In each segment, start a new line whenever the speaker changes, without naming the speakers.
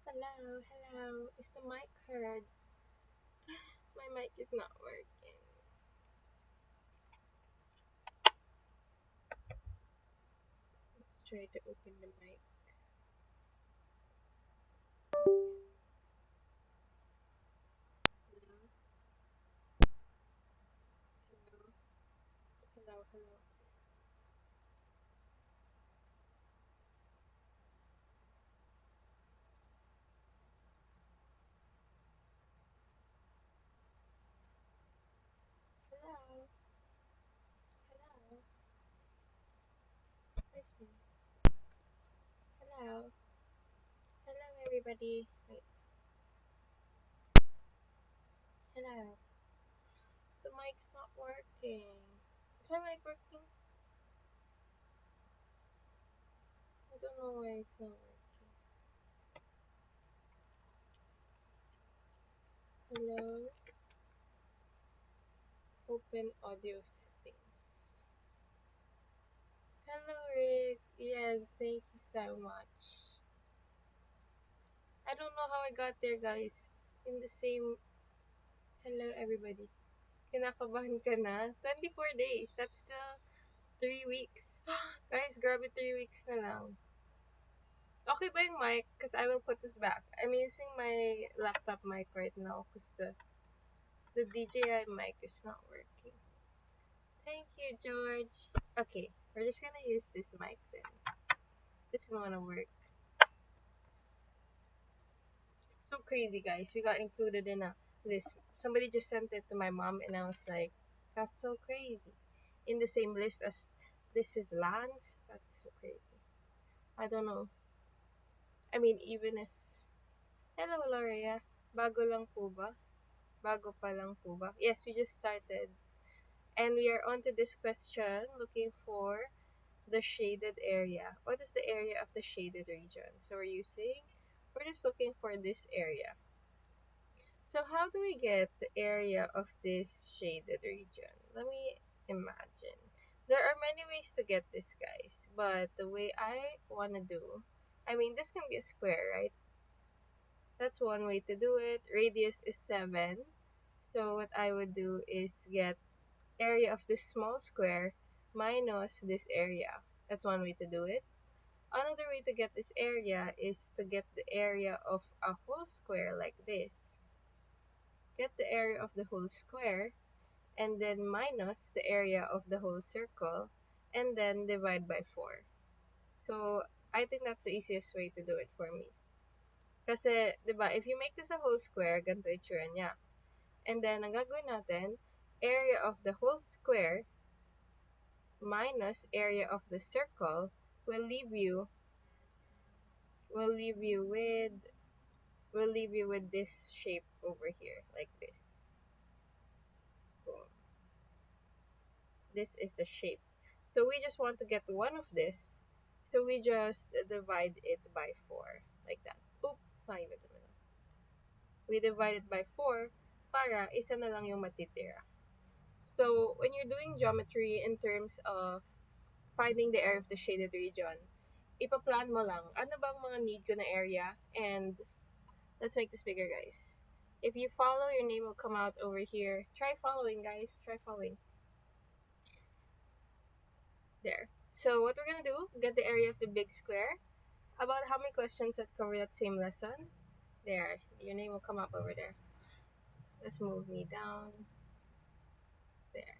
Hello, hello. Is the mic heard? My mic is not working. Let's try to open the mic. Hello, hello, hello, hello. Hello, hello. Where's me? Hello, hello, everybody. Wait, hello. The mic's not working. Is my mic working? I don't know why it's not working. Hello, open audio settings. Hello, Rick. Yes, thank you so much. I don't know how I got there, guys. In the same. Hello, everybody. Kinakabahan ka na? 24 days. That's still 3 weeks. Guys, grabe 3 weeks na lang. Okay ba yung mic? Because I will put this back. I'm using my laptop mic right now because the DJI mic is not working. Thank you, George. Okay, we're just gonna use this mic then. This is gonna work. So crazy, guys. We got included in a list. Somebody just sent it to my mom, and I was like, that's so crazy. In the same list as This Is Lance? That's so crazy. I don't know. I mean, even if... Hello, Loria. Bago lang po ba? Bago pa lang po ba? Yes, we just started. And we are on to this question, looking for the shaded area. What is the area of the shaded region? So we're just looking for this area. So how do we get the area of this shaded region? Let me imagine. There are many ways to get this, guys. But the way I want to do, I mean, this can be a square, right? That's one way to do it. Radius is 7. So what I would do is get area of this small square minus this area. That's one way to do it. Another way to get this area is to get the area of a whole square like this. Get the area of the whole square and then minus the area of the whole circle and then divide by 4. So I think that's the easiest way to do it for me. Kasi, di ba, if you make this a whole square, ganito itsura niya. And then, ang gagawin natin, area of the whole square minus area of the circle will leave you will leave you with will leave you with this shape over here, like this. Boom. This is the shape. So we just want to get one of this. So we just divide it by 4, like that. Oops, sayang ito na. We divide it by 4 para isa na lang yung matitira. So when you're doing geometry in terms of finding the area of the shaded region, ipaplan mo lang, ano bang mga need ko na area, and let's make this bigger, guys. If you follow, your name will come out over here. Try following, guys. Try following. There. So what we're gonna do, get the area of the big square. About how many questions that cover that same lesson? There. Your name will come up over there. Let's move me down. There.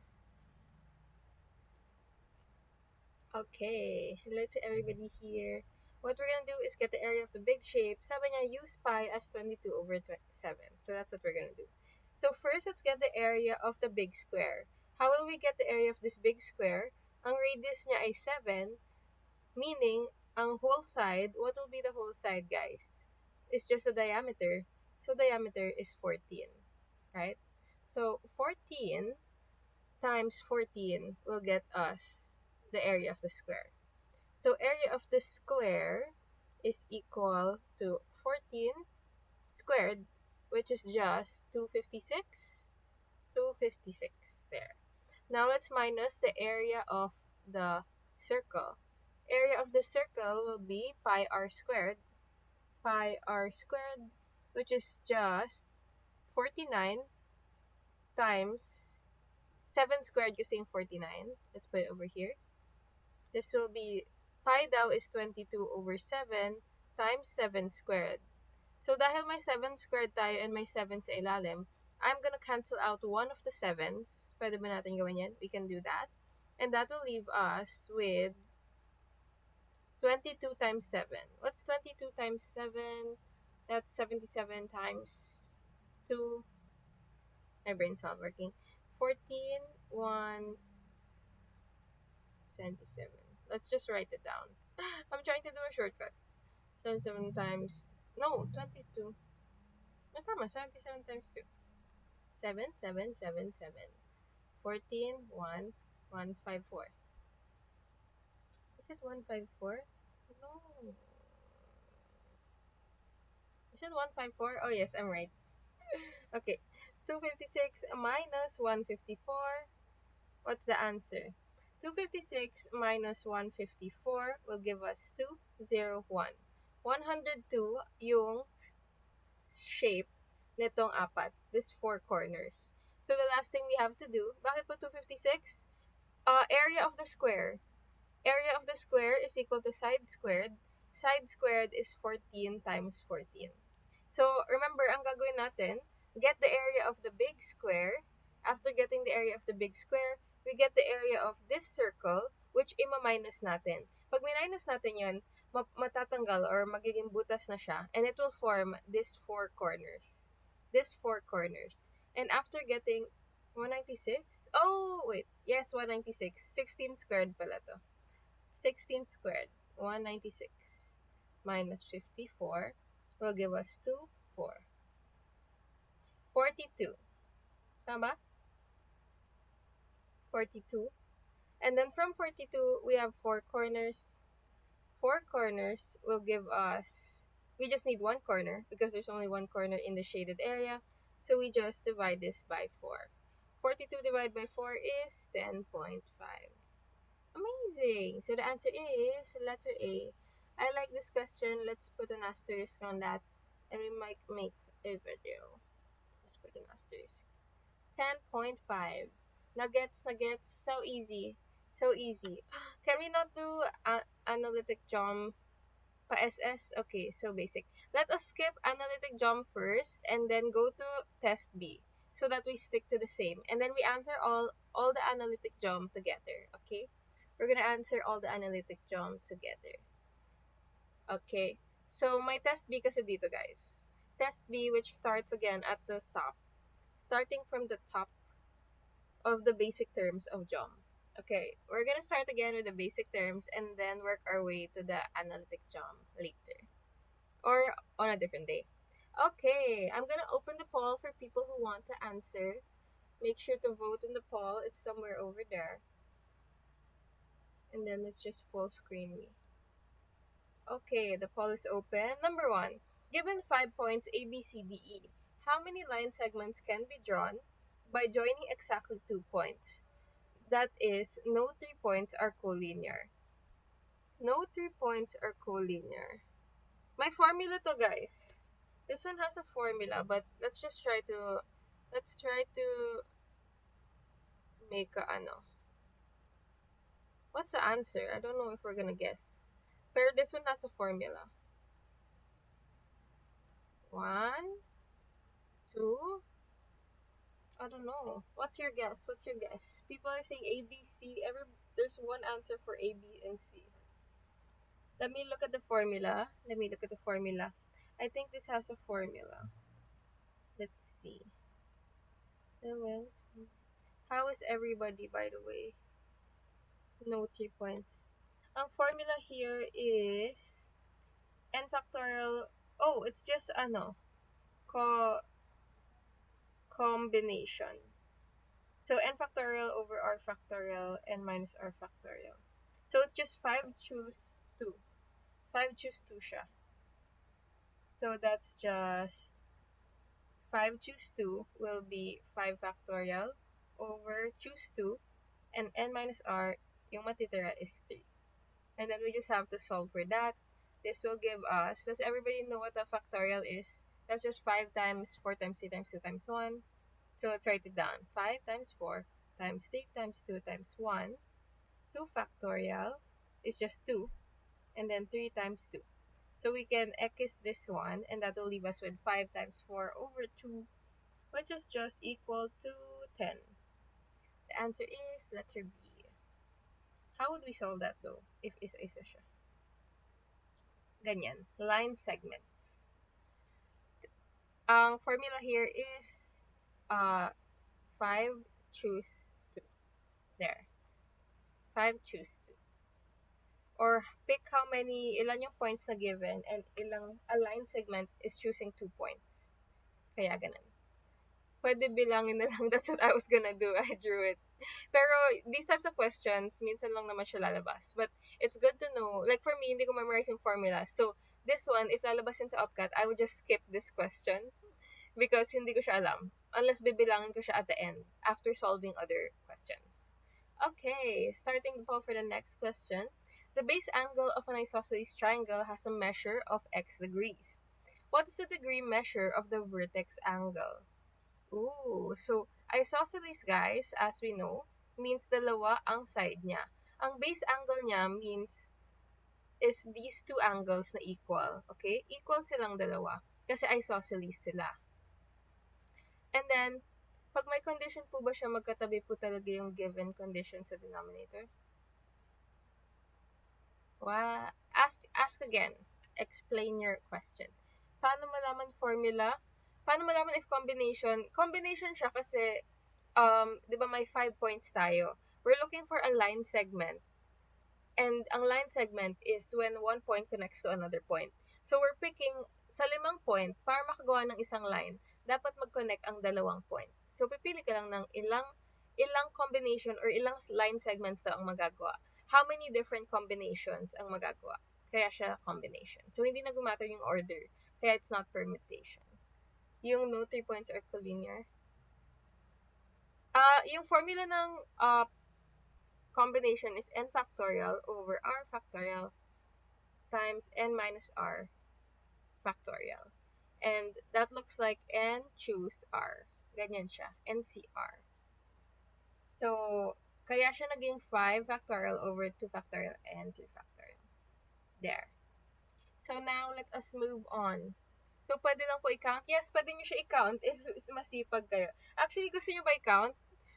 Okay. Hello to everybody here. What we're gonna do is get the area of the big shape. Sabi niya, use pi as 22 over 7. So that's what we're gonna do. So first, let's get the area of the big square. How will we get the area of this big square? Ang radius niya ay 7, meaning, ang whole side, what will be the whole side, guys? It's just the diameter. So diameter is 14, right? So 14 times 14 will get us the area of the square. So area of the square is equal to 14 squared, which is just 256. 256 there. Now let's minus the area of the circle. Area of the circle will be pi r squared. pi r squared, which is just 49 times 7 squared kasi yung 49. Let's put it over here. This will be, pi daw is 22 over 7 times 7 squared. So dahil may 7 squared tayo and may 7 sa ilalim, I'm gonna cancel out one of the 7s. Pwede ba natin gawin yan? We can do that. And that will leave us with 22 times 7. What's 22 times 7? That's 77 times 2. My brain's not working. 14, 1, 77. Let's just write it down. I'm trying to do a shortcut. 77 times, no, 22. No, tama, 77 times 2. 7, 7, 7, 7. 14, 1, 154. Is it 154? No. Is it 154? Oh, yes, I'm right. Okay. 256 minus 154. What's the answer? 256 minus 154 will give us 201. 102 yung shape nitong apat. This four corners. So the last thing we have to do, bakit po 256? Area of the square. Area of the square is equal to side squared. Side squared is 14 times 14. So, remember, ang gagawin natin, get the area of the big square. After getting the area of the big square, we get the area of this circle, which ima-minus natin. Pag minus natin yun, matatanggal or magiging butas na siya, and it will form these four corners. These four corners. And after getting 196, oh, wait, yes, 196. 16 squared pala to. 16 squared, 196 minus 54 will give us 2, 4. 42. Tama? 42. And then from 42, we have 4 corners. 4 corners will give us, we just need 1 corner because there's only 1 corner in the shaded area. So we just divide this by 4. 42 divided by 4 is 10.5. Amazing! So the answer is letter A. I like this question. Let's put an asterisk on that and we might make a video. Let's put an asterisk. 10.5. Nuggets, nuggets. So easy. So easy. Can we not do analytic geom pa SS? Okay, so basic. Let us skip analytic geom first and then go to test B so that we stick to the same. And then we answer all the analytic geom together. Okay? We're gonna answer all the analytic geom together. Okay. So, my test B kasi dito, guys. Test B, which starts again at the top. Starting from the top of the basic terms of geom. Okay, we're gonna start again with the basic terms and then work our way to the analytic geom later. Or on a different day. Okay, I'm gonna open the poll for people who want to answer. Make sure to vote in the poll. It's somewhere over there. And then let's just full screen me. Okay, the poll is open. Number 1. Given 5 points A, B, C, D, E, how many line segments can be drawn by joining exactly 2 points? That is, no 3 points are collinear. No 3 points are collinear. My formula to, guys. This one has a formula, but let's try to make a ano. What's the answer? I don't know if we're gonna guess. Pero this one has a formula. 1, 2, I don't know. What's your guess? What's your guess? People are saying A, B, C. There's one answer for A, B, and C. Let me look at the formula. I think this has a formula. Let's see. Well, how is everybody, by the way? No 3 points. Ang formula here is n factorial. Oh, it's just combination. So n factorial over r factorial n minus r factorial. So it's just 5 choose 2. 5 choose 2 siya. So that's just 5 choose 2 will be 5 factorial over choose 2 and n minus r, yung matitira is 3. And then we just have to solve for that. This will give us, does everybody know what a factorial is? That's just 5 times 4 times 3 times 2 times 1. So let's write it down. 5 times 4 times 3 times 2 times 1. 2 factorial is just 2. And then 3 times 2. So we can x this one, and that will leave us with 5 times 4 over 2, which is just equal to 10. The answer is letter B. How would we solve that though, if isa-isa siya? Ganyan, line segments. Ang formula here is 5 choose 2. There. 5 choose 2. Or pick how many, ilan yung points na given, and ilang, a line segment is choosing 2 points. Kaya ganun. Pwede bilangin na lang. That's what I was gonna do. I drew it. Pero these types of questions, minsan lang naman siya lalabas. But it's good to know. Like for me, hindi ko memorize yung formula. So this one, if lalabasin sa OPCAT, I would just skip this question because hindi ko siya alam. Unless bibilangin ko siya at the end after solving other questions. Okay, starting the poll for the next question. The base angle of an isosceles triangle has a measure of x degrees. What is the degree measure of the vertex angle? Ooh, so isosceles, guys, as we know, means dalawa ang side niya. Ang base angle niya means is these two angles na equal. Okay? Equal silang dalawa kasi isosceles sila. And then, pag may condition po ba siya, magkatabi po talaga yung given condition sa denominator? Ask again. Explain your question. Paano malaman formula? Paano malaman if combination? Combination siya kasi, di ba may 5 points tayo. We're looking for a line segment. And ang line segment is when one point connects to another point. So we're picking sa 5 point, para makagawa ng isang line, dapat mag-connect ang dalawang point. So pipili ka lang ng ilang combination or ilang line segments daw ang magagawa. How many different combinations ang magagawa? Kaya siya combination. So hindi nag-matter yung order. Kaya it's not permutation. Yung no 3 points are collinear. Yung formula ng combination is n factorial over r factorial times n minus r factorial. And that looks like n choose r. Ganyan siya. NCR. So, kaya siya naging 5 factorial over 2 factorial and 3 factorial. There. So, now, let us move on. So, pwede lang po i-count. Yes, pwede nyo siya i-count if masipag kayo. Actually, gusto nyo ba i-count?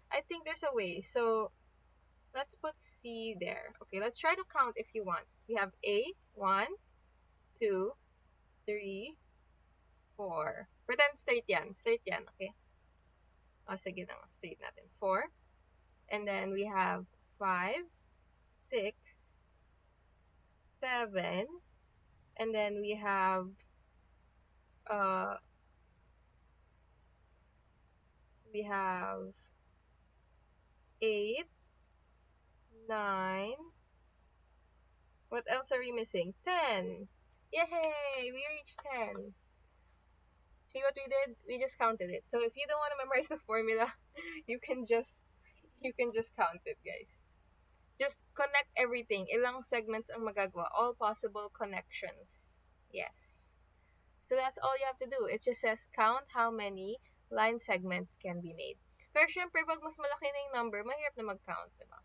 I think there's a way. So, let's put C there. Okay, let's try to count if you want. We have A, 1, 2, 3, 4. Pretend straight yan. Straight yan, okay? O, sige na. Straight natin. 4. And then we have 5, 6, 7. And then we have we have 8, 9. What else are we missing? 10. Yay! We reached 10. See what we did? We just counted it. So if you don't want to memorize the formula, you can just count it, guys. Just connect everything. Ilang segments ang magagawa. All possible connections. Yes. So that's all you have to do. It just says count how many line segments can be made. Pero syempre, pag mas malaki na yung number, mahirap na mag-count, diba?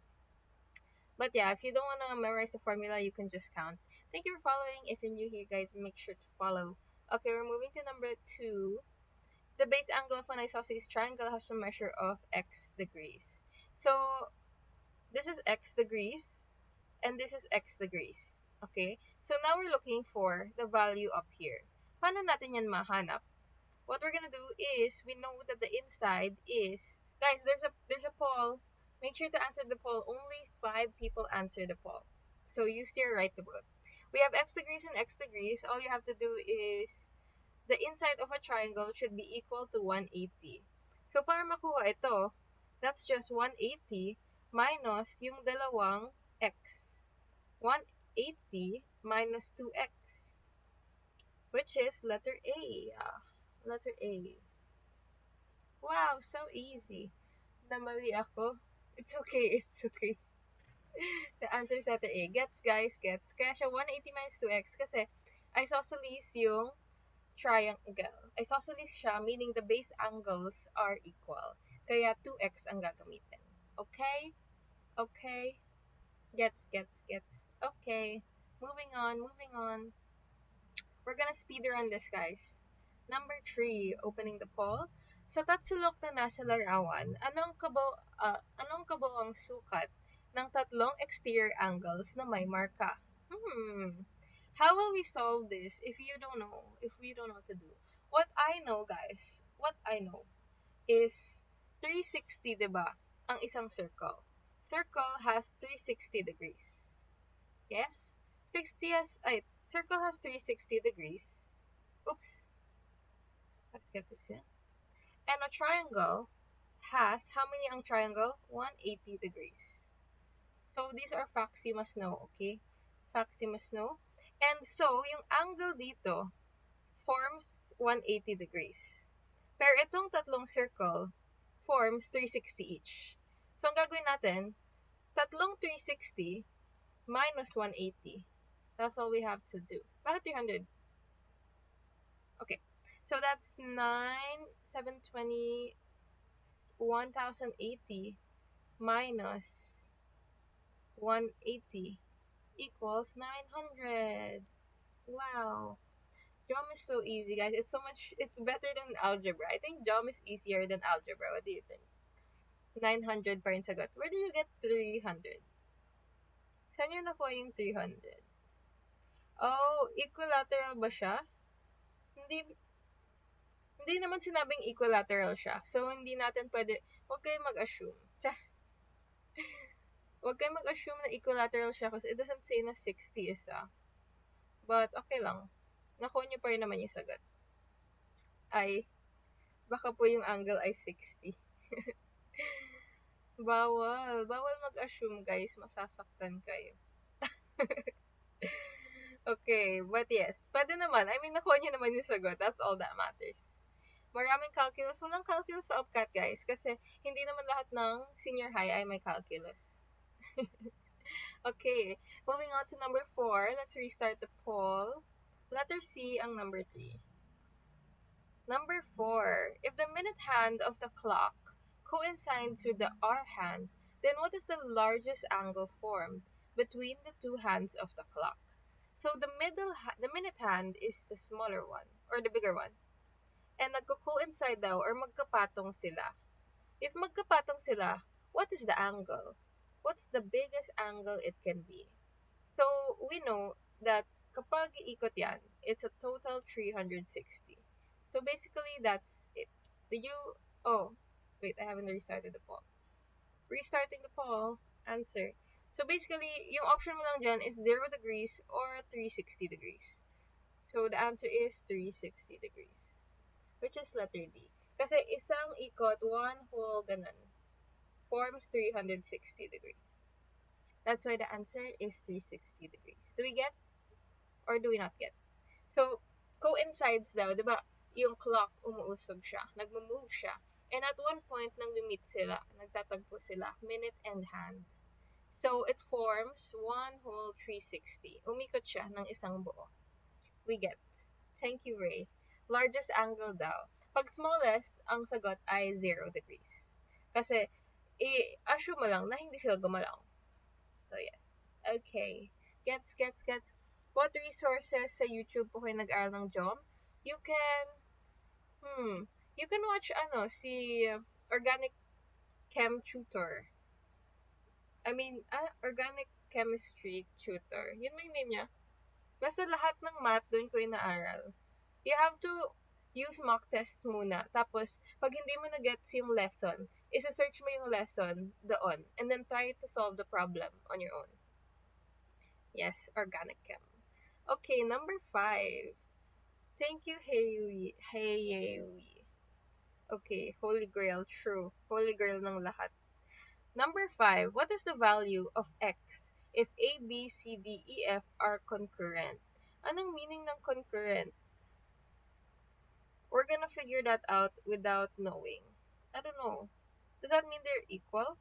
But yeah, if you don't want to memorize the formula, you can just count. Thank you for following. If you're new here, guys, make sure to follow. Okay, we're moving to number 2. The base angle of an isosceles triangle has a measure of x degrees. So, this is x degrees, and this is x degrees. Okay? So, now we're looking for the value up here. Paano natin yan mahanap? What we're gonna do is, we know that the inside is, guys, there's a poll. Make sure to answer the poll. Only 5 people answer the poll. So use your right to vote. We have x degrees and x degrees. All you have to do is, the inside of a triangle should be equal to 180. So para makuha ito, that's just 180 minus yung dalawang x. 180 minus 2x. Which is letter A. Letter A. Wow, so easy. Namali ako. It's okay, it's okay. The answer is letter A. Gets, guys, gets. Kaya siya 180 minus 2x kasi isosceles yung triangle. Isosceles siya, meaning the base angles are equal. Kaya 2x ang gagamitin. Okay? Okay? Gets, gets, gets. Okay. Moving on, moving on. We're gonna speed run this, guys. Number 3, opening the poll. Sa tatsulok na nasa larawan, anong kabuoang sukat ng tatlong exterior angles na may marka? How will we solve this if you don't know, if we don't know what to do? What I know, guys, what I know is 360, diba? Ang isang circle. Circle has 360 degrees. Yes? Circle has 360 degrees. Oops. Let's get this in. And a triangle has, how many ang triangle? 180 degrees. So, these are facts you must know, okay? Facts you must know. And so, yung angle dito forms 180 degrees. Pero itong tatlong circle forms 360 each. So, ang gagawin natin, tatlong 360 minus 180. That's all we have to do. Bakit 300? Okay. So, that's 9, 720, 1080 minus 180 equals 900. Wow. Geom is so easy, guys. It's better than algebra. I think Geom is easier than algebra. What do you think? 900 pa rin sagot. Where do you get 300? Saan nyo nakuha yung 300? Oh, equilateral ba siya? Hindi, hindi naman sinabing equilateral siya. So, hindi natin pwede, huwag kayong mag-assume. Huwag kayong mag-assume na equilateral siya kasi it doesn't say na 60 isa. But, okay lang. Nakuha nyo pa rin naman yung sagot. Ay, baka po yung angle ay 60. Bawal. Bawal mag-assume, guys. Masasaktan kayo. Okay, but yes. Pwede naman. I mean, nakuha nyo naman yung sagot. That's all that matters. Maraming calculus. Walang calculus sa OPCAT, guys. Kasi hindi naman lahat ng senior high ay may calculus. Okay, moving on to number 4. Let's restart the poll. Letter C ang number 3. Number 4. If the minute hand of the clock coincides with the hour hand, then what is the largest angle formed between the two hands of the clock? So the minute hand is the smaller one or the bigger one. And nagko-coincide daw or magkapatong sila. If magkapatong sila, what is the angle? What's the biggest angle it can be? So we know that kapag iikot yan, it's a total 360. So basically, that's it. Oh, wait, I haven't restarted the poll. Restarting the poll, answer. So basically, yung option mo lang dyan is 0 degrees or 360 degrees. So the answer is 360 degrees, which is letter D. Kasi isang ikot, one whole ganun, forms 360 degrees. That's why the answer is 360 degrees. Do we get? Or do we not get? So, coincides daw, di ba, yung clock, umuusog siya, nagmo-move siya. And at one point, nang meet sila, nagtatagpo sila, minute and hand. So, it forms one whole 360. Umikot siya ng isang buo. We get. Thank you, Ray. Largest angle daw. Pag smallest, ang sagot ay 0 degrees. Kasi, i-assume mo lang na hindi sila gumalaw. So, yes. Okay. Gets. What resources sa YouTube po kayo nag-aral ng Geom? You can watch, si Organic Chem Tutor. Organic Chemistry Tutor. Yun may name niya. Basta lahat ng math doon ko inaaral. You have to use mock tests muna. Tapos, pag hindi mo na-gets yung lesson, isa-search mo yung lesson doon. And then try to solve the problem on your own. Yes, Organic Chem. Okay, number 5. Thank you, Heyewi. Okay, Holy Grail, true. Holy Grail ng lahat. Number 5. What is the value of x if A, B, C, D, E, F are concurrent? Anong meaning ng concurrent? We're gonna figure that out without knowing. I don't know. Does that mean they're equal?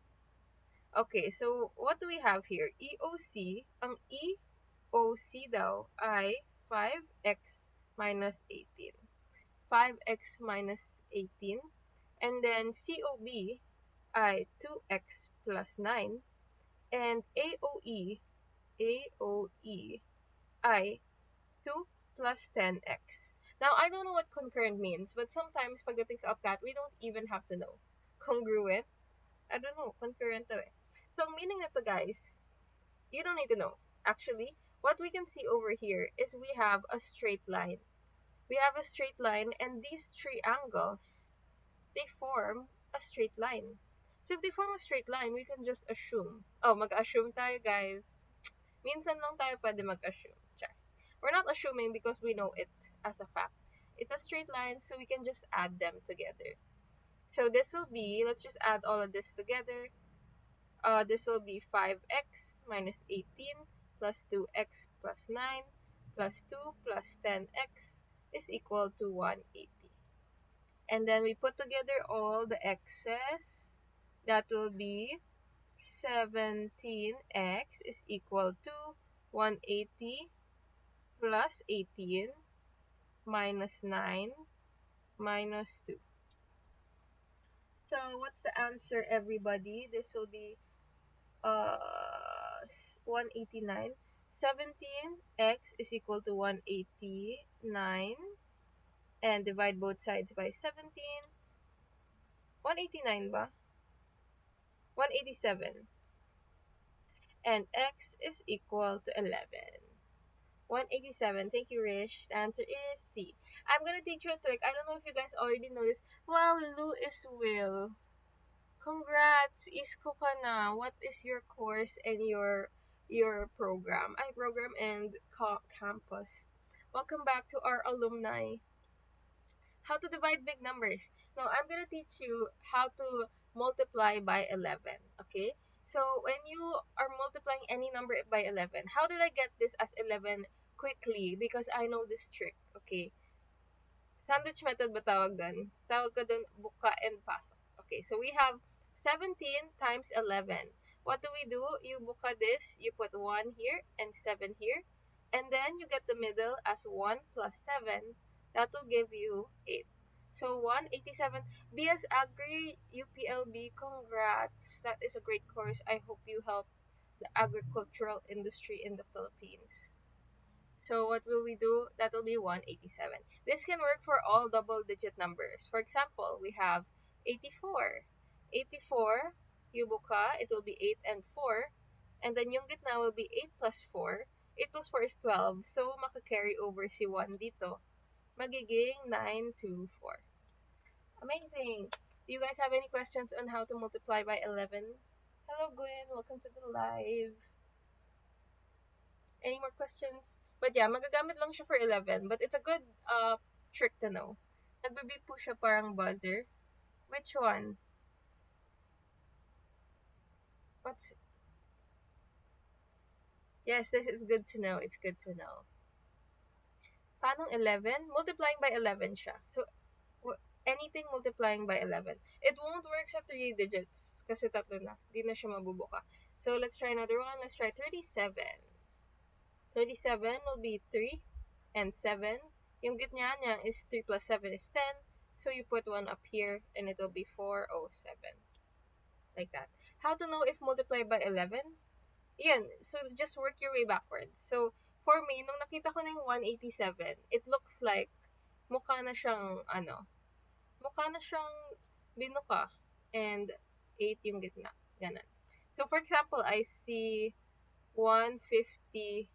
Okay, so what do we have here? EOC, ang EOC daw ay 5x minus 18. 5x minus 18. And then COB ay 2x plus 9. And AOE ay 2 plus 10x. Now, I don't know what concurrent means, but sometimes pagdating sa upcat, we don't even have to know. Congruent? I don't know. Concurrent daw eh. So, ang meaning nito guys, you don't need to know. Actually, what we can see over here is we have a straight line. We have a straight line, and these three angles, they form a straight line. So, if they form a straight line, we can just assume. Oh, mag-assume tayo guys. Minsan lang tayo pwede mag-assume. Char. We're not assuming because we know it as a fact. It's a straight line, so we can just add them together. So this will be, let's just add all of this together. This will be 5x minus 18 plus 2x plus 9 plus 2 plus 10x is equal to 180. And then we put together all the x's. That will be 17x is equal to 180 plus 18 minus 9 minus 2. So what's the answer, everybody? This will be 189. 17x is equal to 189, and divide both sides by 17. 189 ba? 187. And x is equal to 11. 187. Thank you, Rish. The answer is C. I'm gonna teach you a trick. I don't know if you guys already know this. Wow, Lou is Will. Congrats! Isko ka na. What is your course and your program? I program and campus. Welcome back to our alumni. How to divide big numbers. Now, I'm gonna teach you how to multiply by 11. Okay? So, when you are multiplying any number by 11, how did I get this as 11 quickly? Because I know this trick. Okay? Sandwich method ba tawag doon? Tawag ka doon, buka and pasok. Okay, so we have 17 times 11. What do we do? You buka this, you put 1 here and 7 here. And then you get the middle as 1 plus 7. That will give you 8. So 187. BS Agri UPLB, congrats. That is a great course. I hope you help the agricultural industry in the Philippines. So what will we do? That will be 187. This can work for all double-digit numbers. For example, we have 84. 84, you buka, it will be 8 and 4. And then yung gitna will be 8 plus 4. 8 plus 4 is 12. So, makakarry over si 1 dito. Magiging 9 to 4. Amazing! Do you guys have any questions on how to multiply by 11? Hello, Gwen. Welcome to the live. Any more questions? But yeah, magagamit lang siya for 11. But it's a good trick to know. Nagbe-beep po siya parang buzzer. Which one? What's... Yes, this is good to know. It's good to know. Paano 11? Multiplying by 11 siya. So, anything multiplying by 11. It won't work sa 3 digits. Kasi tatlo na. Di na siya mabubuka. So, let's try another one. Let's try 37. 37 will be 3 and 7. Yung gitna niya is 3 plus 7 is 10. So you put 1 up here and it will be 407. Like that. How to know if multiplied by 11? Yan. So just work your way backwards. So for me, nung nakita ko ng 187, it looks like mukha na siyang mukha na siyang binuka and 8 yung gitna. Ganun. So for example, I see 150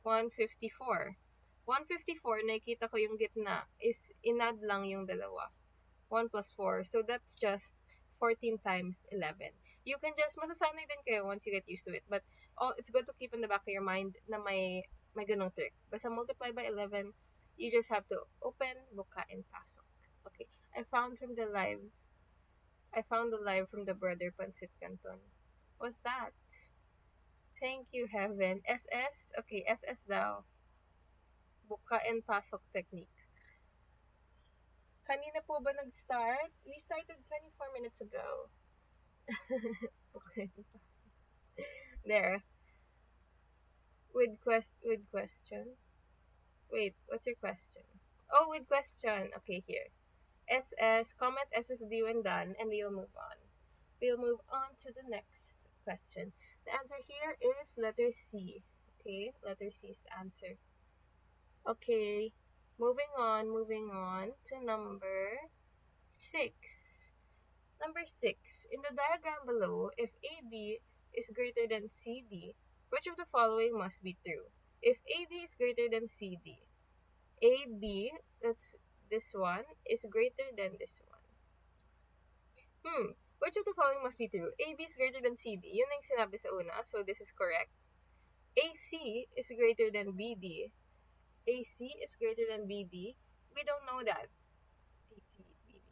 154. 154, nakikita ko yung gitna is inad lang yung dalawa. 1 plus 4. So that's just 14 times 11. You can just, masasanay din kayo once you get used to it. But it's good to keep in the back of your mind na may ganung trick. Basta multiply by 11, you just have to open, buka, and pasok. Okay. I found the live from the Brother Pancit Canton. What's that? Thank you, Heaven. SS? Okay, SS daw. Buka and pasok technique. Kanina po ba nag-start? We started 24 minutes ago. There. With question. Wait, what's your question? Oh, with question. Okay, here. SS, comment SSD when done, and we will move on. We'll move on to the next question. The answer here is letter C. Okay, letter C is the answer. Okay, moving on to number 6. Number 6. In the diagram below, if AB is greater than CD, which of the following must be true? If AD is greater than CD, AB, that's this one, is greater than this one. Which of the following must be true? AB is greater than CD. Yun ang sinabi sa una, so this is correct. AC is greater than BD. AC is greater than BD. We don't know that. AC, BD.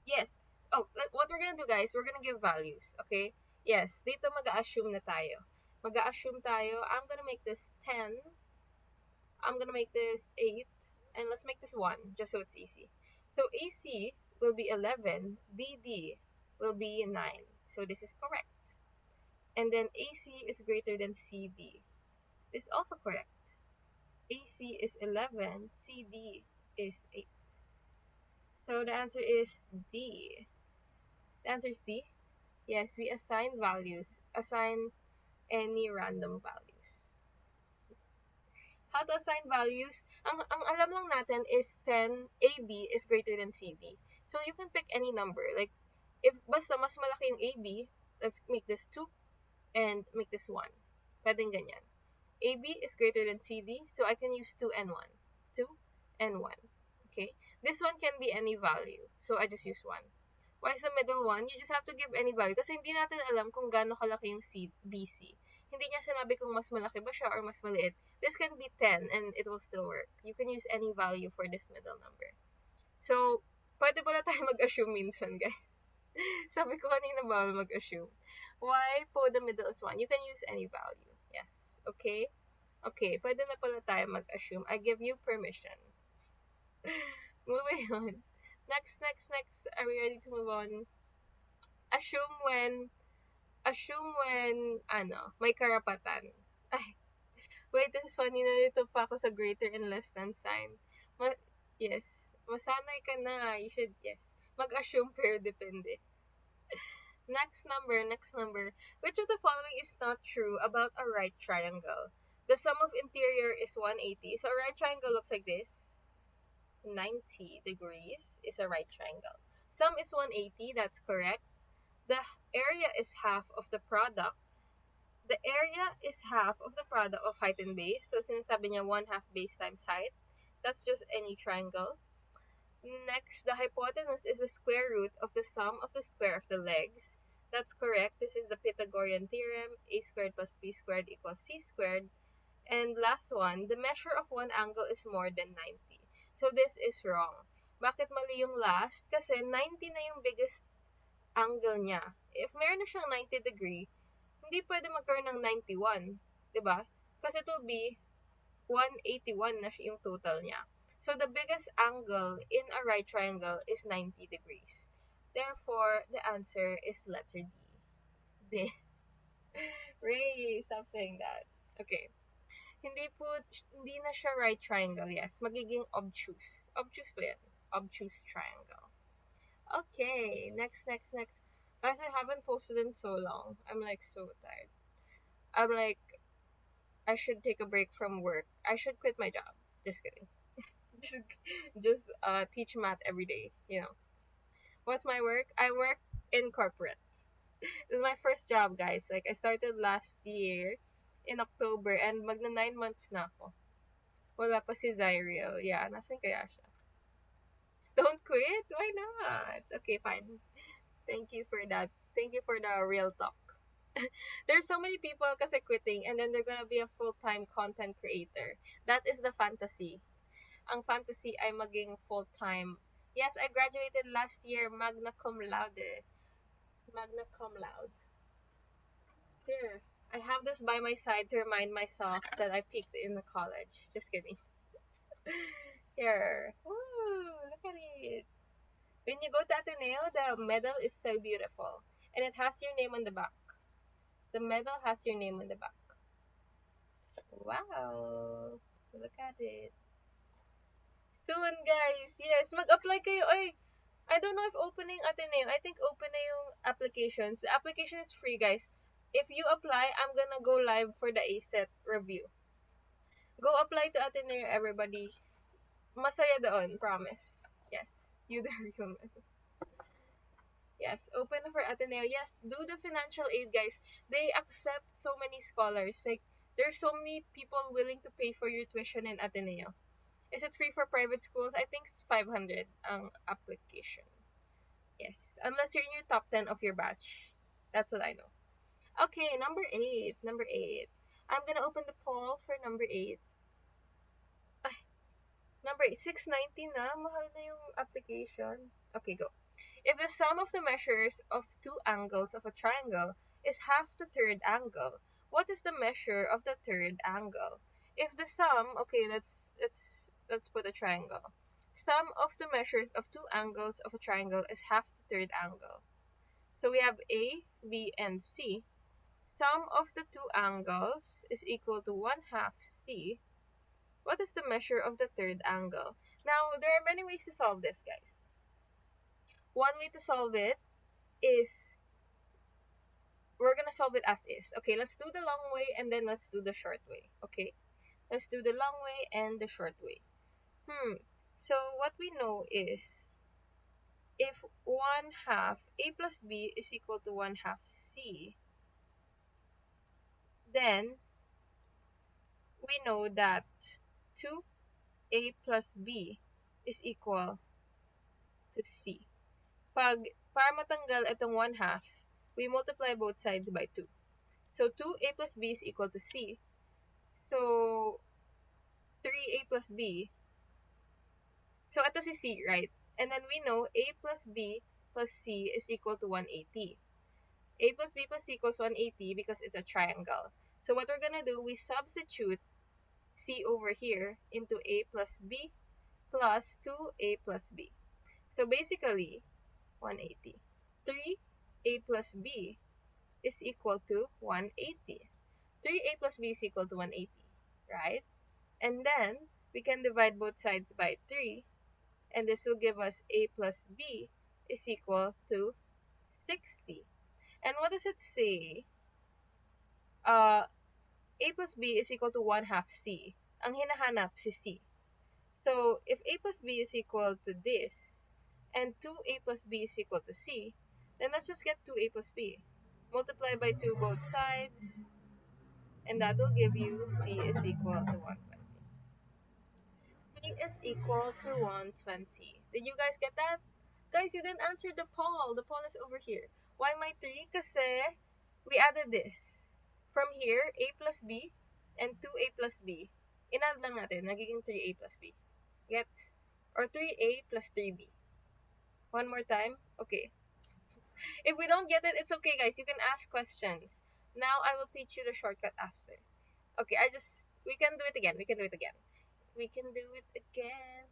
Yes. Oh, what we're gonna do, guys, we're gonna give values, okay? Yes, dito mag-assume na tayo. Mag-assume tayo, I'm gonna make this 10. I'm gonna make this 8. And let's make this 1, just so it's easy. So AC will be 11. BD will be 9. So this is correct. And then AC is greater than CD. This is also correct. AC is 11. CD is 8. So the answer is D. The answer is D. Yes, we assign values. Assign any random values. How to assign values? Ang alam lang natin is 10, AB is greater than CD. So you can pick any number. Like, if basta mas malaki yung AB, let's make this 2 and make this 1. Pwedeng ganyan. AB is greater than CD, so I can use 2 and 1. 2 and 1. Okay? This one can be any value, so I just use 1. Why is the middle one? You just have to give any value kasi hindi natin alam kung gaano kalaki yung BC. Hindi niya sinabi kung mas malaki ba siya or mas maliit. This can be 10 and it will still work. You can use any value for this middle number. So, pwede pala tayo mag-assume minsan, guys. Sabi ko kanina bawal mag-assume. Why po the middle is 1? You can use any value. Yes. Okay? Okay, pwede na pala tayo mag-assume. I give you permission. Moving on. Next. Are we ready to move on? Assume when, may karapatan. Ay, wait, this is funny. Nalito pa ako sa greater and less than sign. Yes. Masanay ka na. You should, yes. Mag-assume pero depende. Next number. Which of the following is not true about a right triangle? The sum of interior is 180. So a right triangle looks like this. 90 degrees is a right triangle. Sum is 180, that's correct. The area is half of the product. The area is half of the product of height and base. So sinasabi niya 1/2 base times height. That's just any triangle. Next, the hypotenuse is the square root of the sum of the square of the legs. That's correct. This is the Pythagorean theorem. A squared plus b squared equals c squared. And last one, the measure of one angle is more than 90. So this is wrong. Bakit mali yung last? Kasi 90 na yung biggest angle niya. If meron na siyang 90 degree, hindi pwede magkaroon ng 91. Diba? Kasi it will be 181 na yung total niya. So the biggest angle in a right triangle is 90 degrees. Therefore, the answer is letter D. D. Ray, stop saying that. Okay. Hindi na siya right triangle, yes. Magiging obtuse. Obtuse ba yan? Obtuse triangle. Okay, next. Guys, I haven't posted in so long. I'm like so tired. I'm like, I should take a break from work. I should quit my job. Just kidding. just teach math every day, you know. What's my work? I work in corporate. This is my first job, guys. Like, I started last year in October and magna 9 months na ako. Wala pa si Zyriel. Yeah, nasan kaya siya? Don't quit? Why not? Okay, fine. Thank you for that. Thank you for the real talk. There's so many people kasi quitting and then they're gonna be a full-time content creator. That is the fantasy. Ang fantasy ay maging full-time. Yes, I graduated last year, magna cum laude. Magna cum laude. Here, I have this by my side to remind myself that I peaked in the college. Just kidding. Here. Woo! Look at it. When you go to Ateneo, the medal is so beautiful. and it has your name on the back. The medal has your name on the back. Wow! Look at it. Soon, guys. Yes, mag-apply kayo. Ay, I don't know if opening Ateneo. I think open na yung applications. The application is free, guys. If you apply, I'm gonna go live for the ASET review. Go apply to Ateneo, everybody. Masaya doon, promise. Yes, you the real man. Yes, open for Ateneo. Yes, do the financial aid, guys. They accept so many scholars. Like, there's so many people willing to pay for your tuition in Ateneo. Is it free for private schools? I think it's 500 ang application. Yes, unless you're in your top 10 of your batch. That's what I know. Okay, number 8. Number 8. I'm gonna open the poll for number 8. Ay, number 8. 690 na. Mahal na yung application. Okay, go. If the sum of the measures of two angles of a triangle is half the third angle, what is the measure of the third angle? If the sum, okay, let's put a triangle. Sum of the measures of two angles of a triangle is half the third angle. So we have A, B, and C. Sum of the two angles is equal to 1/2 C. What is the measure of the third angle? Now, there are many ways to solve this, guys. One way to solve it is we're gonna solve it as is. Okay, let's do the long way and then let's do the short way. Okay, let's do the long way and the short way. So what we know is if 1/2 A plus B is equal to 1/2 C, then we know that 2A plus B is equal to C. Para matanggal itong 1/2, we multiply both sides by 2. So 2A plus B is equal to C. So 3A plus B. So ito si C, right? And then we know A plus B plus C is equal to 180. A plus B plus C equals 180 because it's a triangle. So what we're gonna do, we substitute C over here into A plus B plus 2A plus B. So basically, 180. 3A plus B is equal to 180. 3A plus B is equal to 180, right? And then, we can divide both sides by 3, and this will give us A plus B is equal to 60. And what does it say? A plus B is equal to 1/2 C. Ang hinahanap si C. So, if A plus B is equal to this, and 2A plus B is equal to C, then let's just get 2A plus B. Multiply by 2 both sides, and that will give you C is equal to 120. C is equal to 120. Did you guys get that? Guys, you didn't answer the poll. The poll is over here. Why my 3? Kasi we added this. From here, A plus B and 2A plus B. Inadd lang natin. Nagiging 3A plus B. Gets? Or 3A plus 3B. One more time. Okay. If we don't get it, it's okay, guys. You can ask questions. Now, I will teach you the shortcut after. Okay, we can do it again. We can do it again. We can do it again.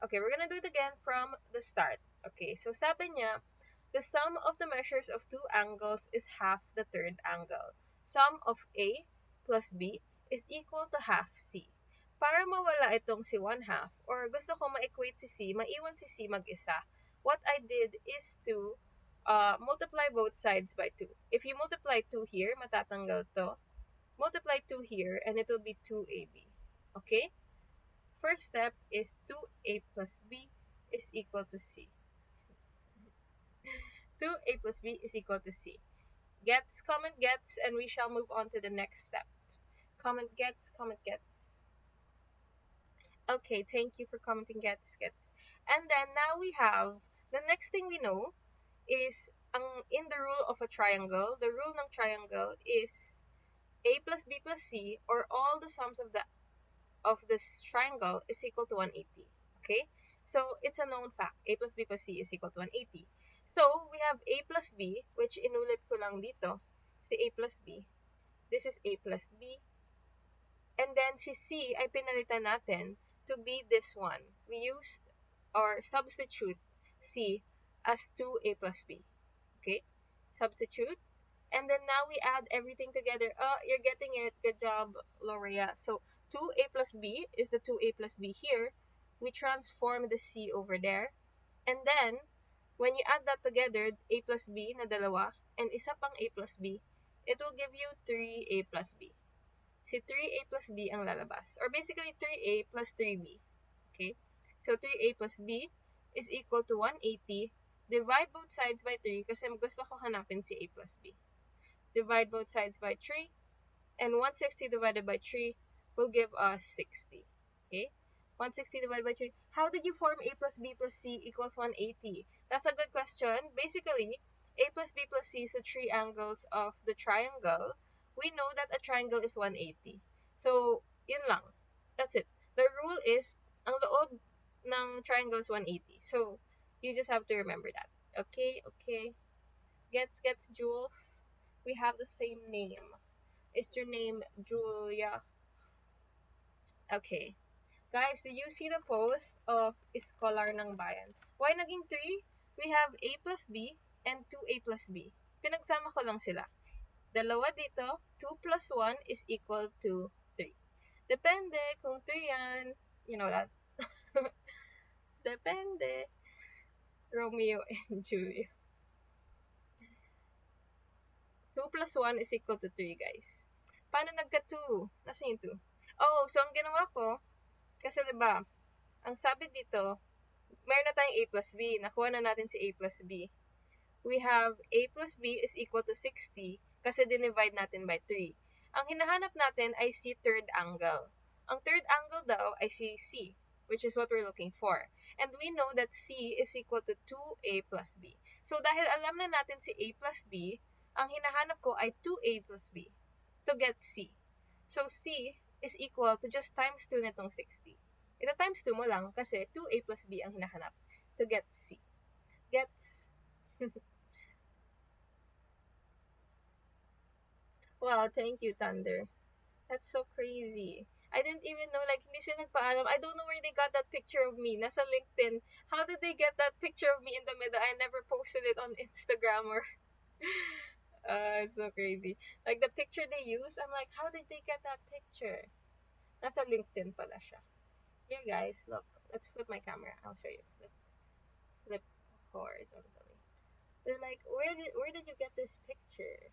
Okay, we're gonna do it again from the start. Okay, so sabi niya, the sum of the measures of two angles is half the third angle. Sum of A plus B is equal to half C. Para mawala itong si 1/2, or gusto ko ma-equate si C, maiwan si C mag-isa, what I did is to multiply both sides by 2. If you multiply 2 here, matatanggal to. Multiply 2 here, and it will be 2AB. Okay? First step is 2A plus B is equal to C. 2A plus B is equal to C. Gets, comment gets, and we shall move on to the next step. Comment gets, comment gets. Okay, thank you for commenting gets. And then now we have, the next thing we know is, in the rule of a triangle, the rule ng triangle is A plus B plus C, or all the sums of this triangle is equal to 180. Okay? So, it's a known fact. A plus B plus C is equal to 180. So, we have A plus B, which inulit ko lang dito, si A plus B. This is A plus B. And then, si C ay pinalitan natin to be this one. We used, or substitute C as 2A plus B. Okay? substitute, and then now we add everything together. Oh, you're getting it. Good job, Lorea. So 2a plus b is the 2a plus b here. We transform the c over there. And then, when you add that together, a plus b na dalawa, and isa pang a plus b, it will give you 3a plus b. Si 3a plus b ang lalabas. Or basically, 3a plus 3b. Okay? So, 3a plus b is equal to 180. Divide both sides by 3 kasi gusto ko hanapin si a plus b. Divide both sides by 3. And 160 divided by 3 will give us 60. Okay? 160 divided by 3. How did you form a plus b plus c equals 180? That's a good question. Basically, a plus b plus c is the three angles of the triangle. We know that a triangle is 180. So, yun lang. That's it. The rule is, ang loob ng triangle is 180. So, you just have to remember that. Okay? Okay? Gets, Jules? We have the same name. Is your name Julia? Okay. Guys, did you see the post of Scholar ng Bayan? Why naging 3? We have A plus B and 2A plus B. Pinagsama ko lang sila. Dalawa dito, 2 plus 1 is equal to 3. Depende kung 3 yan. You know that. Depende. Romeo and Julia. 2 plus 1 is equal to 3, guys. Paano nagka-2? Nasaan yung 2? Oh, so ang ginawa ko, kasi diba, ang sabi dito, mayroon na tayong a plus b. Nakuha na natin si a plus b. We have a plus b is equal to 60 kasi dinivide natin by 3. Ang hinahanap natin ay si third angle. Ang third angle daw ay si c, which is what we're looking for. And we know that c is equal to 2a plus b. So dahil alam na natin si a plus b, ang hinahanap ko ay 2a plus b to get c. So c is equal to just times 2 nitong 60. Ito times 2 mo lang kasi 2a plus b ang hinahanap to get c. Gets? Wow, thank you, Thunder. That's so crazy. I didn't even know, like, hindi sila nagpaalam. I don't know where they got that picture of me. Nasa LinkedIn. How did they get that picture of me in the middle? I never posted it on Instagram or... it's so crazy. Like, the picture they use, I'm like, how did they get that picture? Nasa LinkedIn pala siya. Here, guys, look. Let's flip my camera. I'll show you. Flip horizontally. They're like, where did you get this picture?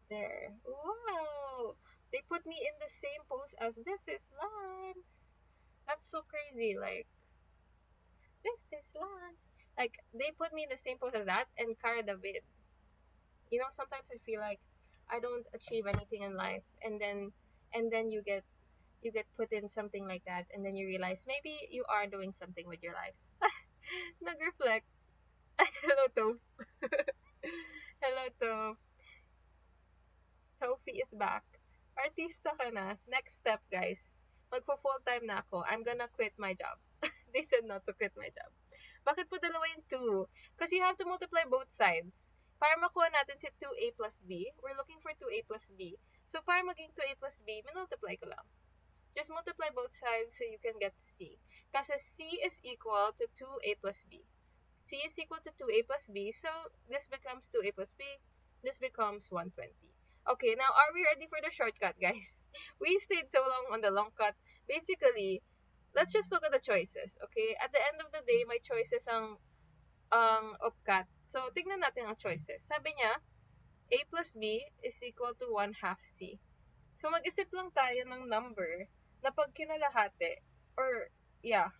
There. Wow! They put me in the same pose as This Is Lance. That's so crazy. Like, This Is Lance. Like, they put me in the same pose as that and Cara David. You know, sometimes I feel like I don't achieve anything in life, and then you get put in something like that, and then you realize maybe you are doing something with your life. Nag-reflect. Hello, Toph. Hello, Toph. Sophie is back. Artista ka na. Next step, guys. Magpo-full time na ako. I'm gonna quit my job. They said not to quit my job. Bakit po dalawa yung 2? Because you have to multiply both sides. Para makuha natin si 2a plus b, we're looking for 2a plus b. So, para maging 2a plus b, minultiply ko lang. Just multiply both sides so you can get c. Kasi c is equal to 2a plus b. C is equal to 2a plus b, so this becomes 2a plus b. This becomes 120. Okay, now are we ready for the shortcut, guys? We stayed so long on the long cut. Basically, let's just look at the choices, okay? At the end of the day, my choices ang upcut. So, tignan natin ang choices. Sabi niya, a plus b is equal to 1/2 c. So, mag-isip lang tayo ng number na pag kinalahati, or, yeah,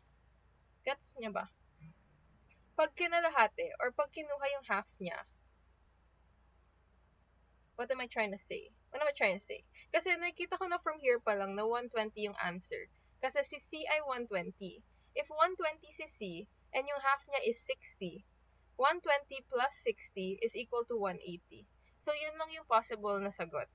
gets niya ba? Pag kinalahati, or pag kinuha yung half niya, what am I trying to say? What am I trying to say? Kasi nakikita ko na from here pa lang na 120 yung answer. Kasi si C ay 120. If 120 si C, and yung half niya is 60, 120 plus 60 is equal to 180. So, yun lang yung possible na sagot.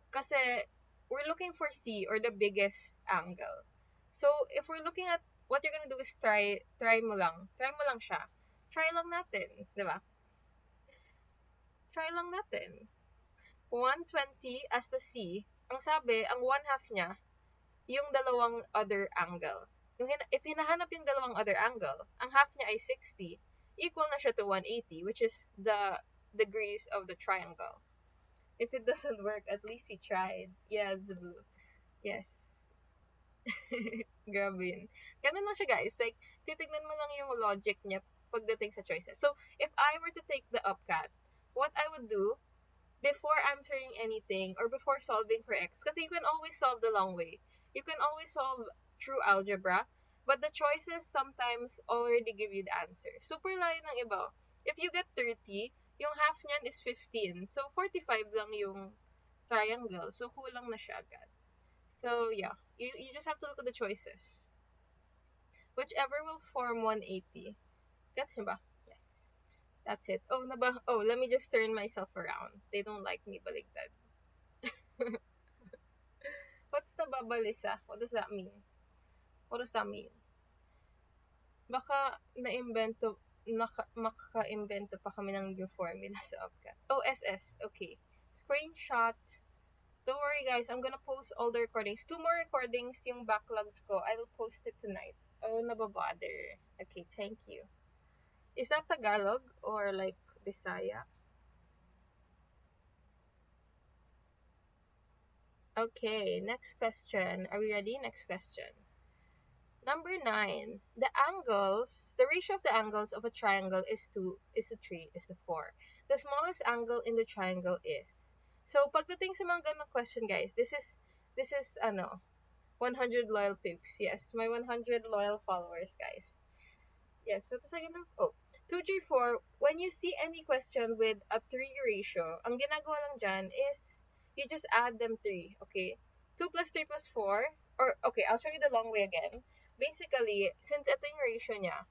Kasi, we're looking for C, or the biggest angle. So, if we're looking at, what you're gonna do is try mo lang. Try mo lang siya. Try lang natin. Diba? Try lang natin. 120 as the C, ang sabi, ang 1/2 niya, yung dalawang other angle. If hinahanap yung dalawang other angle, ang half niya ay 60, equal na siya to 180, which is the degrees of the triangle. If it doesn't work, at least he tried. Yes, Boo. Yes. Grabe yun. Ganun lang siya, guys. Like, titignan mo lang yung logic niya pagdating sa choices. So, if I were to take the upcat, what I would do before answering anything or before solving for x, kasi you can always solve the long way. You can always solve through algebra, but the choices sometimes already give you the answer. Super layo ng iba. If you get 30, yung half niyan is 15. So, 45 lang yung triangle. So, kulang na siya agad. So, yeah. You just have to look at the choices. Whichever will form 180. Gets nyo ba? Yes. That's it. Oh, let me just turn myself around. They don't like me baligtad. What's the babalisa? What does that mean? What does that mean? Baka makaka-imbento pa kami ng new formula sa upcat. Oh, SS. Okay. Screenshot. Don't worry, guys. I'm gonna post all the recordings. 2 more recordings yung backlogs ko. I will post it tonight. Oh, nababother. Okay, thank you. Is that Tagalog or like Bisaya? Okay, next question. Are we ready? Next question. Number 9. The ratio of the angles of a triangle is 2, is to 3, is to 4. The smallest angle in the triangle is. So, pagdating sa mga ganong question, guys, this is 100 loyal peeps. Yes, my 100 loyal followers, guys. Yes, what was I gonna? Oh, 2, 3, 4. When you see any question with a 3 ratio, ang ginagawa lang dyan is you just add them 3, okay? 2 plus 3 plus 4, or, okay, I'll show you the long way again. Basically, since ito yung ratio niya,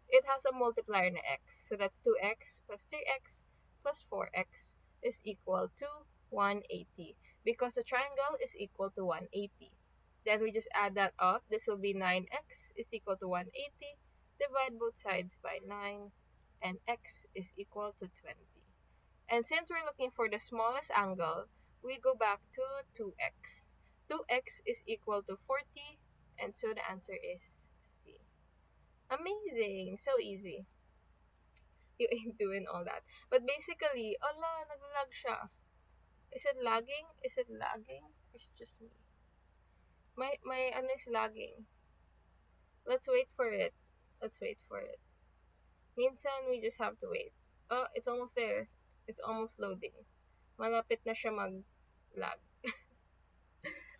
it has a multiplier na x. So that's 2x plus 3x plus 4x is equal to 180. Because the triangle is equal to 180. Then we just add that up. This will be 9x is equal to 180. Divide both sides by 9, and x is equal to 20. And since we're looking for the smallest angle, we go back to 2x. 2x is equal to 40, and so the answer is C. Amazing! So easy. You ain't doing all that. But basically, ala, naglag siya. Is it lagging? Is it lagging? Or is it just me? My ano is lagging. Let's wait for it. Let's wait for it. Minsan, we just have to wait. Oh, it's almost there. It's almost loading. Malapit na siya mag-lag.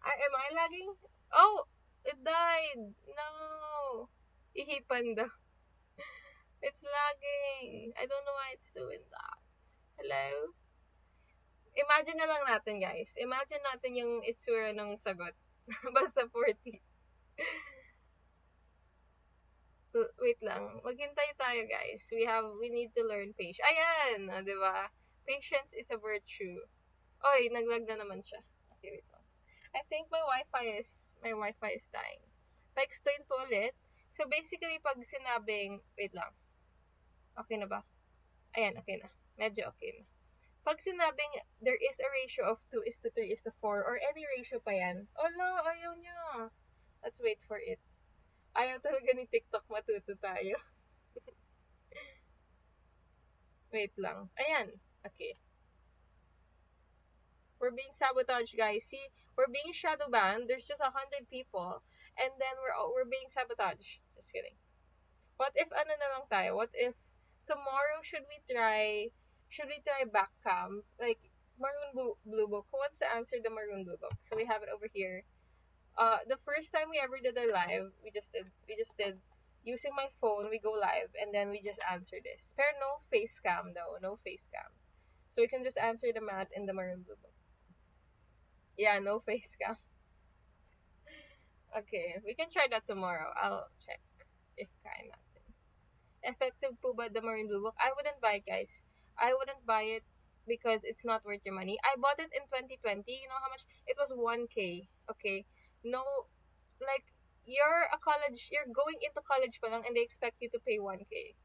Am I lagging? Oh! It died! No! Ihipan daw. It's lagging. I don't know why it's doing that. Hello? Imagine na lang natin, guys. Imagine natin yung itsura ng sagot. Basta 40. Wait lang. Maghintay tayo, guys. We need to learn patience. Ayan! Di ba? Patience is a virtue. Oy, naglag na naman siya. Okay, wait lang. I think my Wi-Fi is dying. Pa-explain po ulit. So, basically, pag sinabing, wait lang. Okay na ba? Ayan, okay na. Medyo okay na. Pag sinabing there is a ratio of 2 is to 3 is to 4 or any ratio pa yan, no, ayaw niya. Let's wait for it. Ayaw talaga ni TikTok, matuto tayo. Wait lang. Ayan. Okay. We're being sabotaged, guys. See, we're being shadow banned. There's just 100 people, and then we're being sabotaged. Just kidding. What if ano na lang tayo? What if tomorrow should we try back cam? Like maroon blue book. Who wants to answer the maroon blue book? So we have it over here. The first time we ever did a live, we just did using my phone. We go live and then we just answer this. Pero no face cam though, no face cam. So we can just answer the math in the maroon blue book. Yeah, no face cam. Okay, we can try that tomorrow. I'll check if kaya natin. Effective po ba the maroon blue book? I wouldn't buy it, guys. I wouldn't buy it because it's not worth your money. I bought it in 2020. You know how much? It was 1K. Okay. No, like, you're going into college pa lang and they expect you to pay 1K.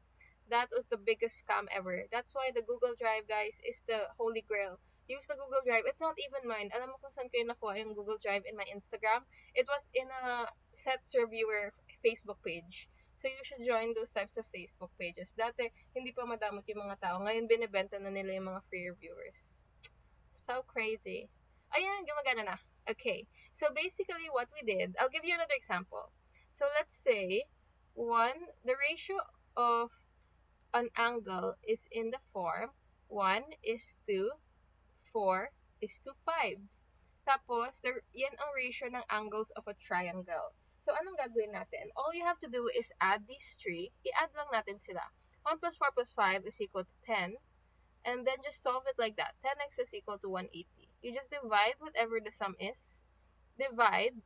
That was the biggest scam ever. That's why the Google Drive, guys, is the holy grail. Use the Google Drive. It's not even mine. Alam mo kung saan ko yung nakuha yung Google Drive in my Instagram? It was in a Set Reviewer Facebook page. So So, you should join those types of Facebook pages. Dati, hindi pa madamot yung mga tao. Ngayon, binibenta na nila yung mga free reviewers. So crazy. Ayan, gumagana na. Okay. So, basically, what we did, I'll give you another example. So, let's say, the ratio of an angle is in the form 1:4:5. Tapos, yan ang ratio ng angles of a triangle. So, anong gagawin natin? All you have to do is add these three. I-add lang natin sila. 1+4+5 is equal to 10. And then just solve it like that. 10x is equal to 180. You just divide whatever the sum is. Divide,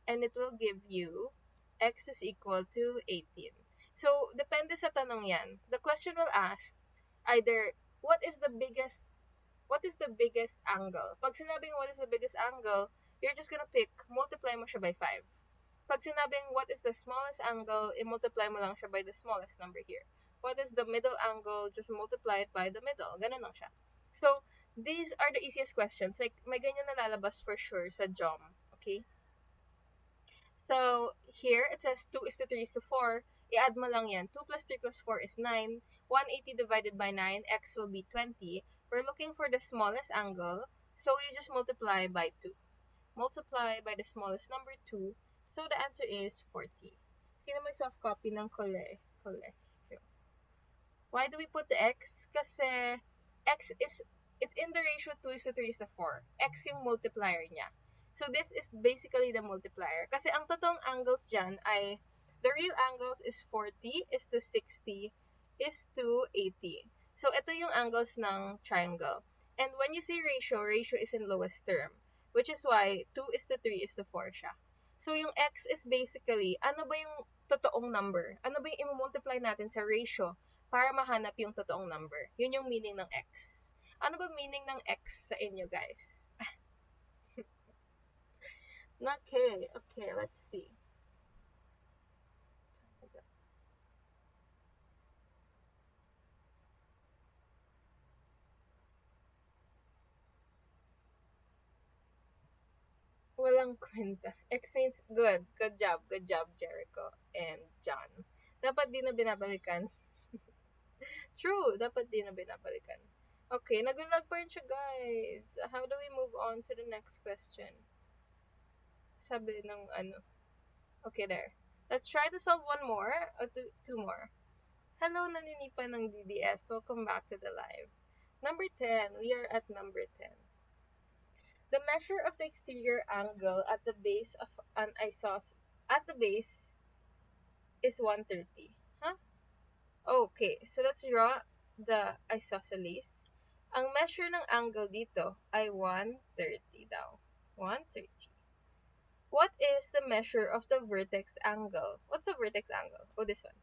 and it will give you x is equal to 18. So, depende sa tanong yan. The question will ask either, what is the biggest angle? Pag sinabing what is the biggest angle, you're just gonna pick, multiply mo siya by 5. Pag sinabing what is the smallest angle, i-multiply mo lang siya by the smallest number here. What is the middle angle, just multiply it by the middle. Ganun lang siya. So, these are the easiest questions. Like, may ganyan nalalabas for sure sa JOM. Okay? So, here, it says 2:3:4. I-add mo lang yan. 2 plus 3 plus 4 is 9. 180 divided by 9, x will be 20. We're looking for the smallest angle, so you just multiply by 2. Multiply by the smallest number, 2. So, the answer is 40. Sino may soft copy ng colegio? Why do we put the x? Kasi x is, it's in the ratio 2:3:4. X yung multiplier niya. So, this is basically the multiplier. Kasi ang totoong angles dyan ay, the real angles is 40:60 80. So, ito yung angles ng triangle. And when you say ratio, ratio is in lowest term. Which is why 2:3:4 siya. So, yung x is basically, ano ba yung totoong number? Ano ba yung i-multiply natin sa ratio para mahanap yung totoong number? Yun yung meaning ng x. Ano ba meaning ng x sa inyo, guys? Okay, let's see. Walang kwenta. X means good. Good job. Good job, Jericho and John. Dapat di na binabalikan. True, dapat di na binabalikan. Okay, naglalag pa rin siya, guys. How do we move on to the next question? Sabi ng ano. Okay, there. Let's try to solve one more, or two more. Hello, naninipan ng DDS. Welcome back to the live. Number 10. We are at number 10. The measure of the exterior angle at the base of an base is 130. Huh? Okay, so let's draw the isosceles. Ang measure ng angle dito ay 130 daw. 130. What is the measure of the vertex angle? What's the vertex angle? Oh, this one.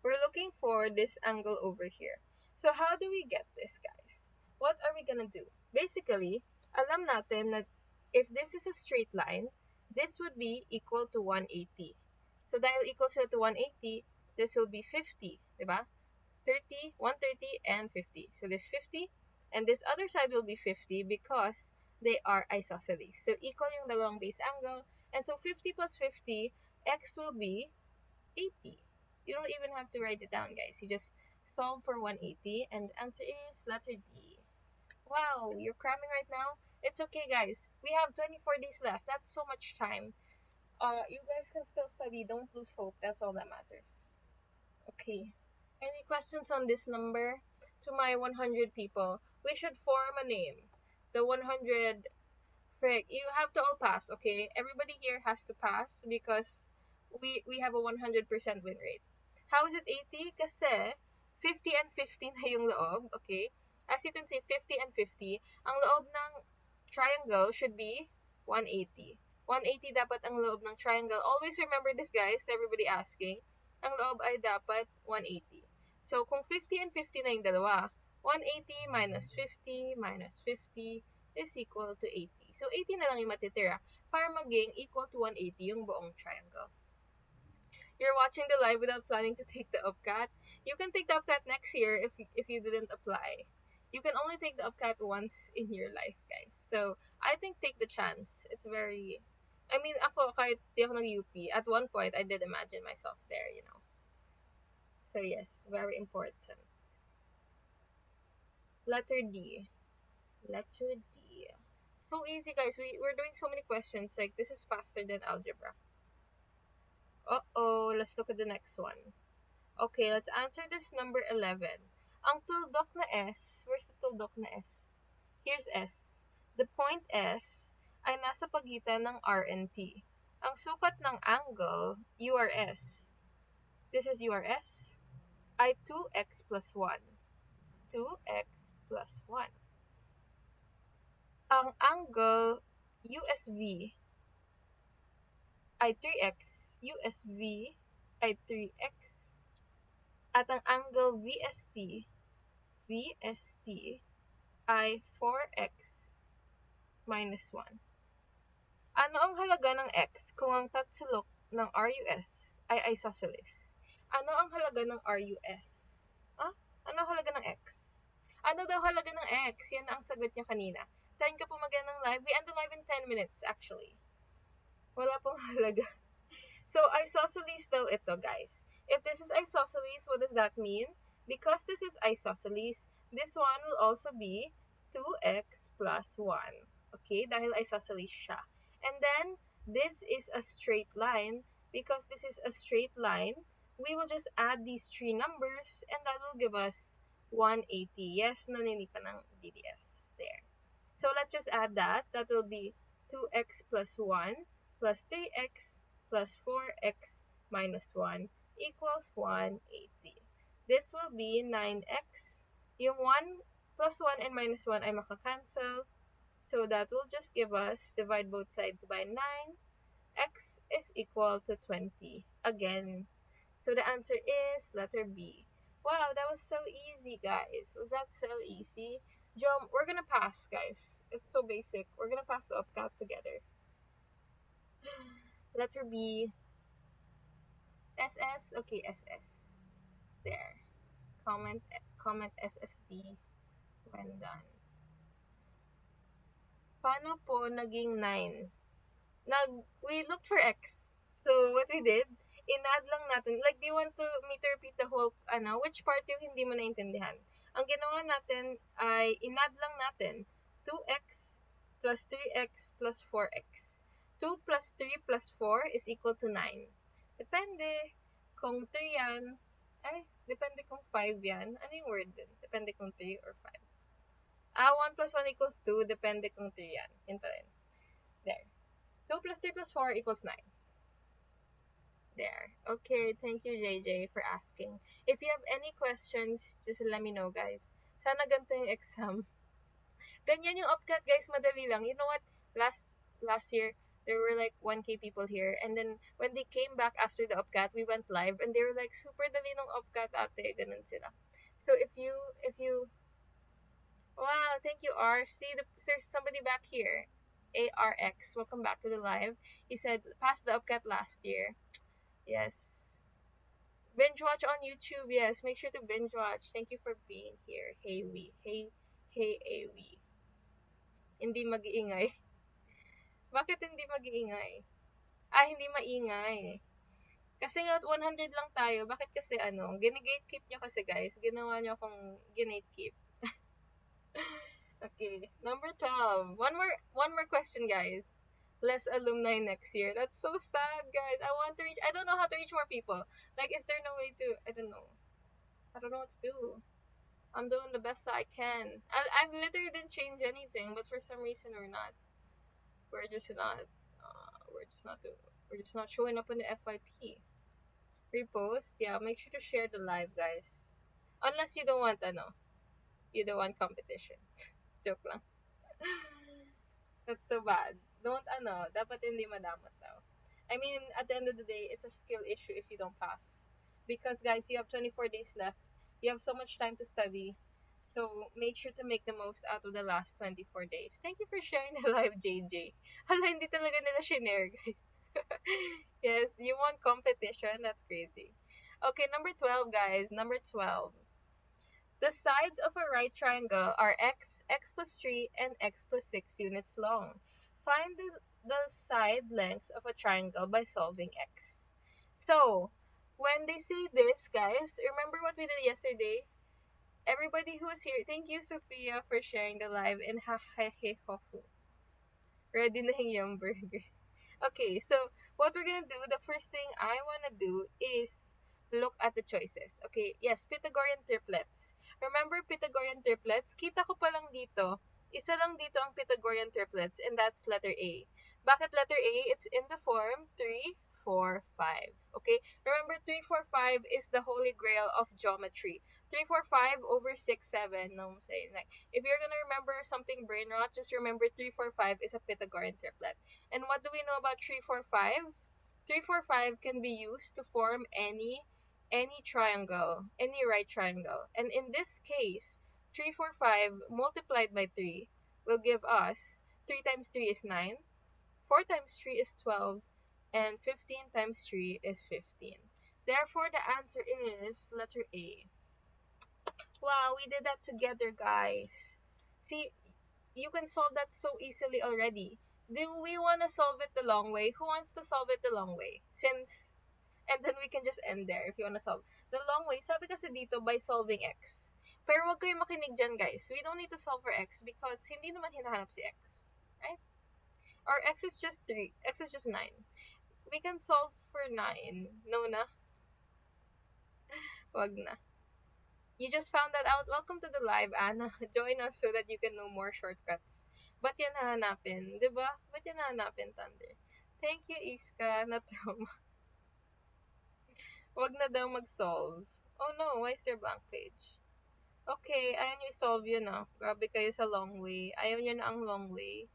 We're looking for this angle over here. So how do we get this, guys? What are we gonna do? Basically, alam natin that if this is a straight line, this would be equal to 180. So dahil equal sila to 180, this will be 50, diba? 130, and 50. So this 50, and this other side will be 50 because they are isosceles. So equal yung dalawang base angle, and so 50 plus 50, x will be 80. You don't even have to write it down, guys. You just solve for 180, and the answer is letter D. Wow, you're cramming right now? It's okay, guys. We have 24 days left. That's so much time. You guys can still study. Don't lose hope. That's all that matters. Okay. Any questions on this number? To my 100 people, we should form a name. The 100, frick, you have to all pass, okay? Everybody here has to pass because we have a 100% win rate. How is it 80? Kasi 50 and 50 na yung loob, okay? As you can see, 50 and 50. Ang loob ng triangle should be 180. 180 dapat ang loob ng triangle. Always remember this, guys, to everybody asking. Ang loob ay dapat 180. So, kung 50 and 50 na yung dalawa, 180 minus 50 minus 50 is equal to 80. So, 80 na lang yung matitira para maging equal to 180 yung buong triangle. You're watching the live without planning to take the UPCAT. You can take the UPCAT next year if you didn't apply. You can only take the UPCAT once in your life, guys. So, I think take the chance. It's very I mean, ako, kahit di ako nag-UP, at one point, I did imagine myself there, you know. So yes, very important. Letter D. Letter D. So easy, guys. We're doing so many questions. Like, this is faster than algebra. Uh-oh, let's look at the next one. Okay, let's answer this number 11. Ang tuldok na S, where's the tuldok na S? Here's S. The point S ay nasa pagitan ng R and T. Ang sukat ng angle, URS, this is URS, ay 2x plus 1. 2x plus 1. Ang angle USV ay 3x. USV ay 3x. At ang angle VST ay 4x minus 1. Ano ang halaga ng x kung ang tatsulok ng RUS ay isosceles? Ano ang halaga ng RUS? Ah? Ano ang halaga ng x? Ano daw halaga ng x? Yan ang sagot niya kanina. Tayin ka po mag-end ng live. We end the live in 10 minutes actually. Wala pong halaga. So, isosceles daw ito, guys. If this is isosceles, what does that mean? Because this is isosceles, this one will also be 2x plus 1. Okay? Dahil isosceles siya. And then, this is a straight line. Because this is a straight line, we will just add these three numbers and that will give us 180. Yes, naninipa ng DDS there. So, let's just add that. That will be 2x plus 1 plus 3x plus 4x minus 1 equals 180. This will be 9x. Yung 1 plus 1 and minus 1 ay makakancel. So that will just give us, divide both sides by 9. X is equal to 20. Again. So the answer is letter B. Wow, that was so easy, guys. Was that so easy? Jom, we're gonna pass, guys. It's so basic. We're gonna pass the upcat together. Letter B. SS? Okay, SS. There. Comment SSD when done. Paano po naging 9? We looked for X. So, what we did, in-add lang natin. Like, do you want me to repeat the whole, which part yung hindi mo naintindihan? Ang ginawa natin ay, in-add lang natin 2x plus 3x plus 4x. 2 plus 3 plus 4 is equal to 9. Depende kung 3 yan, depende kung 5 yan. Ano yung word din? Depende kung 3 or 5. 1 plus 1 equals 2, depende kung 3 yan. Yun pa rin. There. 2 plus 3 plus 4 equals 9. There. Okay, thank you, JJ, for asking. If you have any questions, just let me know, guys. Sana ganito yung exam. Ganyan yung upcut, guys, madali lang. You know what? Last year, there were like 1K people here. And then, when they came back after the upcut, we went live. And they were like, super dali ng upcut, ate. Ganun sila. So, if you... Wow, thank you, R. See, there's somebody back here. ARX, welcome back to the live. He said, passed the upcut last year. Yes. Binge watch on YouTube. Yes, make sure to binge watch. Thank you for being here. Hey, we. Hey, Awi. Hindi mag-iingay. Bakit hindi mag-iingay? Hindi maingay. Kasi nga, 100 lang tayo. Bakit kasi gatekeep nyo kasi, guys. Ginawa nyo akong gatekeep. Okay, number 12. One more question, guys. Less alumni next year. That's so sad, guys. I don't know how to reach more people. Like, is there no way to, I don't know what to do. I'm doing the best that I can. I literally didn't change anything, but for some reason we're just not showing up on the FYP. Repost, yeah, make sure to share the live, guys. Unless you don't want, competition. Joke lang. That's so bad. Dapat hindi madamot daw. I mean, at the end of the day, it's a skill issue if you don't pass. Because, guys, you have 24 days left. You have so much time to study. So, make sure to make the most out of the last 24 days. Thank you for sharing the live, JJ. Hala, hindi talaga nila shinare, guys. Yes, you want competition? That's crazy. Okay, number 12, guys. Number 12. The sides of a right triangle are x plus 3, and x plus 6 units long. Find the side lengths of a triangle by solving x. So, when they say this, guys, remember what we did yesterday? Everybody who was here, thank you, Sophia, for sharing the live, and hahehehofu. Ready na yung burger. Okay, so what we're gonna do, the first thing I wanna do is look at the choices. Okay, yes, Pythagorean triplets. Remember Pythagorean triplets? Kita ko pa lang dito, isa lang dito ang Pythagorean triplets, and that's letter A. Bakit letter A? It's in the form 3, 4, 5. Okay, remember 3, 4, 5 is the holy grail of geometry. 3, 4, 5 over 6, 7. No, I'm saying, like, if you're gonna remember something brain rot, just remember 3, 4, 5 is a Pythagorean triplet. And what do we know about 3, 4, 5? 3, 4, 5 can be used to form any triangle, any right triangle. And in this case, 3, 4, 5 multiplied by 3 will give us 3 times 3 is 9, 4 times 3 is 12, and 15 times 3 is 15. Therefore, the answer is letter A. Wow, we did that together, guys. See, you can solve that so easily already. Do we want to solve it the long way? Who wants to solve it the long way? And then we can just end there if you want to solve. The long way, sabi kasi dito, by solving x. Pero wag kayo makinig dyan, guys. We don't need to solve for x because hindi naman hinahanap si x. Right? Or x is just 3. X is just 9. We can solve for 9. No na? Wag na. You just found that out. Welcome to the live, Anna. Join us so that you can know more shortcuts. Ba't yan hahanapin? Diba? Ba't yan hahanapin, Thunder? Thank you, Iska. Na-trauma. Wag na daw mag-solve. Oh no, why is there blank page? Okay, ayaw nyo i-solve yun, ah. Grabe kayo sa long way. Ayaw nyo na ang long way.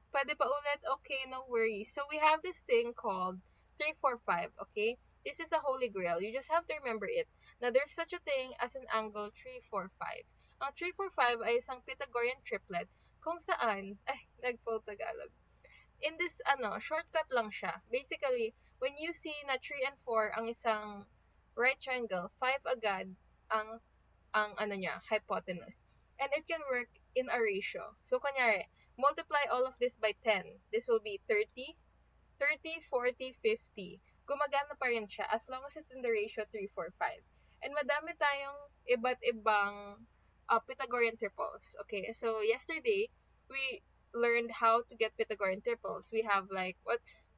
Pwede pa ulit? Okay, no worries. So we have this thing called 3, 4, 5, okay? This is a holy grail. You just have to remember it. Now, there's such a thing as an angle 3, 4, 5. Ang 3, 4, 5 ay isang Pythagorean triplet kung saan, nag-full Tagalog. In this, shortcut lang siya. Basically, when you see na 3 and 4 ang isang right triangle, 5 agad ang niya, hypotenuse. And it can work in a ratio. So, kunyari, multiply all of this by 10. This will be 30, 30, 40, 50. Gumagana pa rin siya as long as it's in the ratio 3, 4, 5. And madami tayong iba't ibang Pythagorean triples. Okay, so yesterday, we learned how to get Pythagorean triples. We have like, what's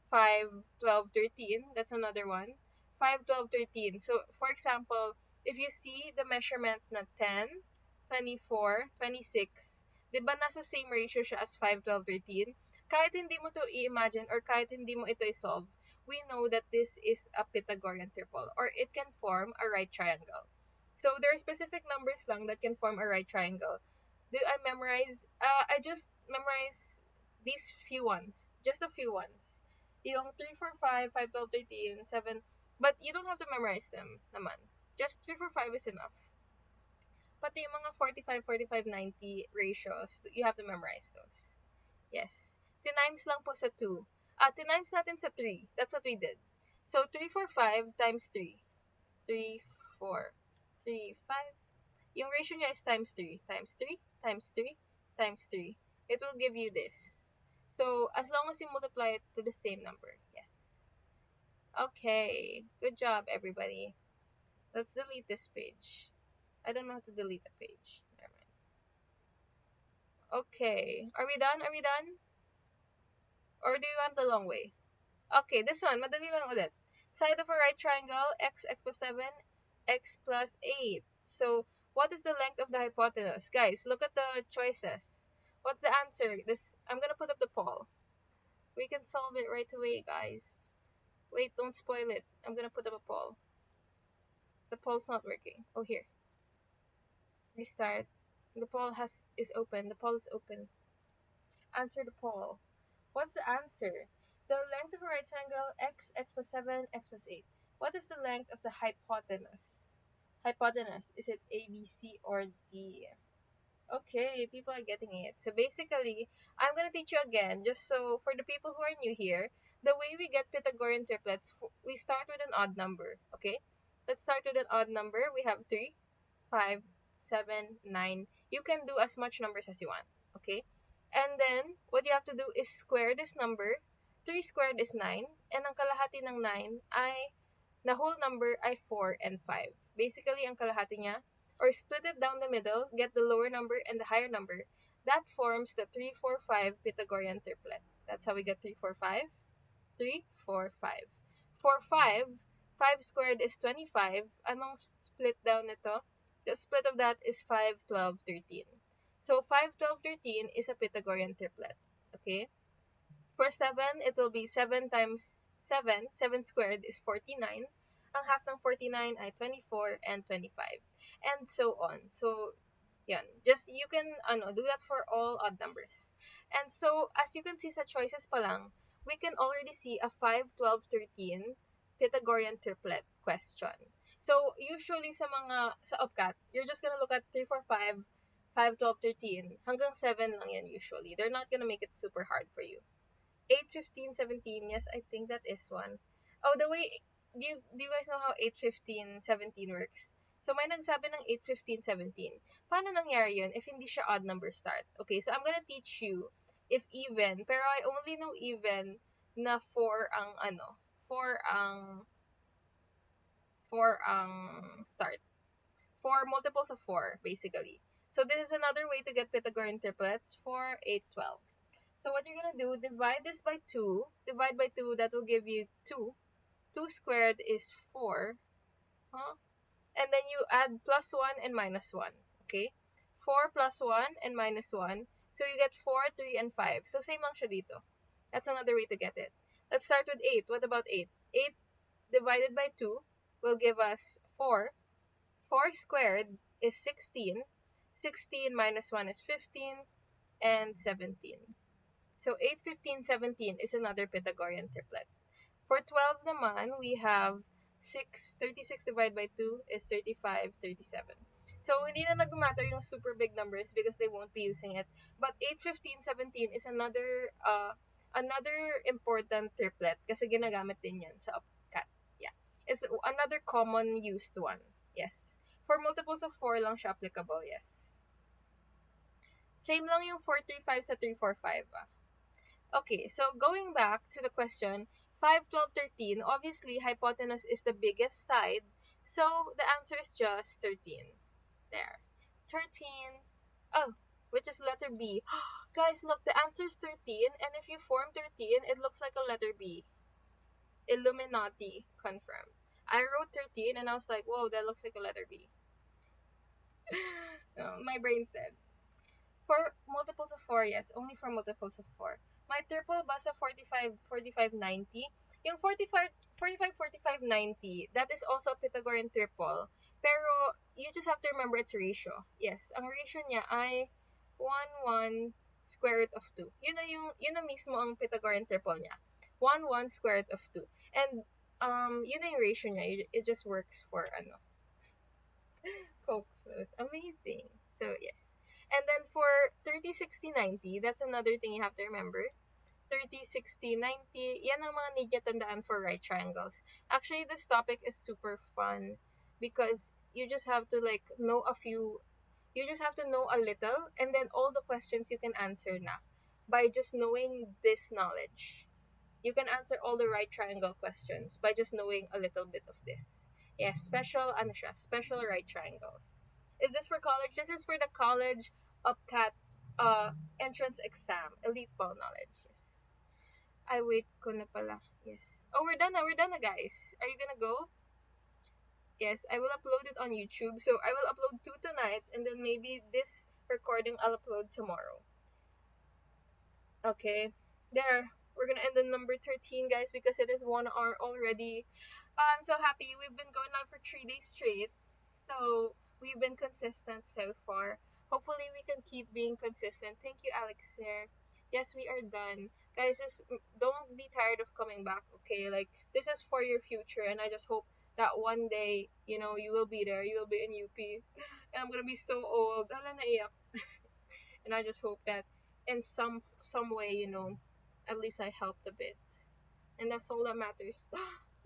5, 12, 13? That's another one. 5, 12, 13. So, for example, if you see the measurement na 10, 24, 26, di ba nasa same ratio siya as 5, 12, 13? Kahit hindi mo to i-imagine or kahit hindi mo ito i-solve, we know that this is a Pythagorean triple or it can form a right triangle. So, there are specific numbers lang that can form a right triangle. Do I memorize? I just memorize these few ones. Just a few ones. Yung 3, 4, 5, 5, 12, 13, 7. But you don't have to memorize them naman. Just 3, 4, 5 is enough. Pati yung mga 45, 45, 90 ratios, you have to memorize those. Yes. Tinimes lang po sa 2. Tinimes natin sa 3. That's what we did. So, 3, 4, 5 times 3. 3, 4, 3, 5. Yung ratio niya is times 3. Times 3, times 3, times 3. It will give you this. So, as long as you multiply it to the same number. Yes. Okay. Good job, everybody. Let's delete this page. I don't know how to delete the page. Never mind. Okay. Are we done? Are we done? Or do you want the long way? Okay, this one. Madali lang ulit. Side of a right triangle, x plus 7, x plus 8. So, what is the length of the hypotenuse? Guys, look at the choices. What's the answer? I'm gonna put up the poll. We can solve it right away, guys. Wait, don't spoil it. I'm gonna put up a poll. The poll's not working. Oh, here. Restart. The poll is open. The poll is open. Answer the poll. What's the answer? The length of a right triangle, x plus 7, x plus 8. What is the length of the hypotenuse? Hypotenuse, is it A, B, C, or D? Okay, people are getting it. So basically, I'm going to teach you again, just so for the people who are new here, the way we get Pythagorean triplets, we start with an odd number, okay? Let's start with an odd number. We have 3, 5, 7, 9. You can do as much numbers as you want, okay? And then, what you have to do is square this number. 3 squared is 9. And ang kalahati ng 9 ay, the whole number ay 4 and 5. Basically, ang kalahati niya, or split it down the middle, get the lower number and the higher number. That forms the 3, 4, 5 Pythagorean triplet. That's how we get 3, 4, 5. 3, 4, 5. For 5, 5 squared is 25. Anong split down nito? The split of that is 5, 12, 13. So 5, 12, 13 is a Pythagorean triplet. Okay? For 7, it will be 7 times 7. 7 squared is 49. Ang half ng 49 ay 24 and 25. And so on. So, yan. Just, you can, do that for all odd numbers. And so, as you can see sa choices pa lang, we can already see a 5, 12, 13 Pythagorean triplet question. So, usually sa UPCAT, you're just gonna look at 3, 4, 5, 5, 12, 13. Hanggang 7 lang yan usually. They're not gonna make it super hard for you. 8, 15, 17. Yes, I think that is one. Oh, the way, do you guys know how 8, 15, 17 works? So, may nagsabi ng 8, 15, 17. Paano nangyari yun if hindi siya odd number start? Okay, so I'm gonna teach you if even, pero I only know even na 4 ang 4 ang start. 4 multiples of 4, basically. So, this is another way to get Pythagorean triplets. 4, 8, 12. So what you're gonna do, divide this by 2. Divide by 2, that will give you 2. 2 squared is 4. Huh? And then you add plus 1 and minus 1. Okay? 4 plus 1 and minus 1. So you get 4, 3, and 5. So same lang siya dito. That's another way to get it. Let's start with 8. What about 8? 8 divided by 2 will give us 4. 4 squared is 16. 16 minus 1 is 15. And 17. So 8, 15, 17 is another Pythagorean triplet. For 12 naman, we have 36 divided by 2 is 35, 37. So, hindi na nag-matter yung super big numbers because they won't be using it. But 8, 15, 17 is another important triplet kasi ginagamit din yan sa UPCAT. Yeah. It's another common used one. Yes. For multiples of 4 lang siya applicable, yes. Same lang yung 4, 3, 5 sa 3, 4, 5. Okay, so going back to the question, 5, 12, 13, obviously hypotenuse is the biggest side, so the answer is just 13. There. 13. Oh, which is letter B. Guys, look, the answer is 13, and if you form 13, it looks like a letter B. Illuminati, confirmed. I wrote 13, and I was like, whoa, that looks like a letter B. My brain's dead. For multiples of 4, yes, only for multiples of 4. My triple basta 45, 45, 90. Yung 45, 45, 45, 90, that is also a Pythagorean triple. Pero, you just have to remember its ratio. Yes, ang ratio niya ay 1, 1, square root of 2. Yun na mismo ang Pythagorean triple niya. 1, 1, square root of 2. And, yun na yung ratio niya. It just works for, Coke smooth. Amazing. So, yes. And then for 30, 60, 90, that's another thing you have to remember. 30, 60, 90, yan ang mga need nyo tandaan for right triangles. Actually, this topic is super fun because you just have to know you just have to know a little, and then all the questions you can answer na. By just knowing this knowledge, you can answer all the right triangle questions by just knowing a little bit of this. Yes, special right triangles. Is this for college? This is for the college UPCAT entrance exam, elite ball knowledge. Yes. I wait ko na pala. Yes. Oh, we're done na, guys. Are you gonna go? Yes, I will upload it on YouTube. So I will upload 2 tonight, and then maybe this recording I'll upload tomorrow. Okay. There. We're gonna end on number 13, guys, because it is 1 hour already. I'm so happy. We've been going on for 3 days straight. So we've been consistent so far. Hopefully we can keep being consistent. Thank you, Alex here. Yes, we are done. Guys, just don't be tired of coming back, okay? This is for your future, and I just hope that one day, you will be there. You will be in UP. And I'm gonna be so old. And I just hope that in some way, at least I helped a bit. And that's all that matters.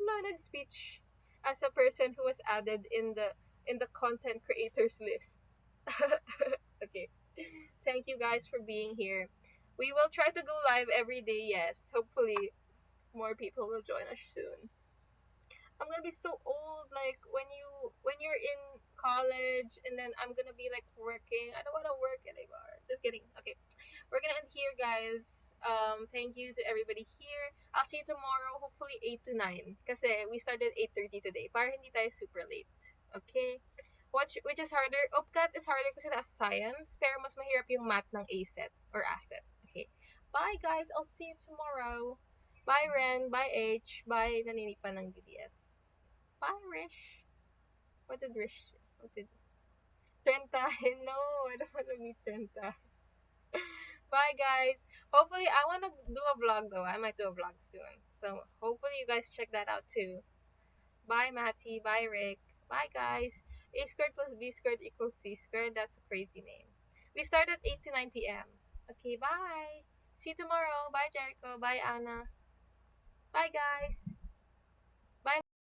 Learned speech as a person who was added in the content creators list. Okay. Thank you guys for being here. We will try to go live every day, yes. Hopefully, more people will join us soon. I'm gonna be so old, like when you're in college, and then I'm gonna be like working. I don't want to work anymore. Just kidding. Okay, we're gonna end here, guys. Thank you to everybody here. I'll see you tomorrow, hopefully 8 to 9. Kasi we started 8:30 today. Para hindi tayo super late. Okay? Which is harder? OPCAT is harder kasi that's science. Pero mas mahirap yung math ng ASET or ASET. Okay. Bye, guys. I'll see you tomorrow. Bye, Ren. Bye, H. Bye, naninipa ng DDS. Bye, Rish. What did Rish say? What did... Tenta. No, I don't want to meet Tenta. Bye, guys. Hopefully, I want to do a vlog though. I might do a vlog soon. So, hopefully, you guys check that out too. Bye, Matty. Bye, Rick. Bye, guys. A squared plus B squared equals C squared. That's a crazy name. We start at 8 to 9 p.m. Okay, bye. See you tomorrow. Bye, Jericho. Bye, Anna. Bye, guys.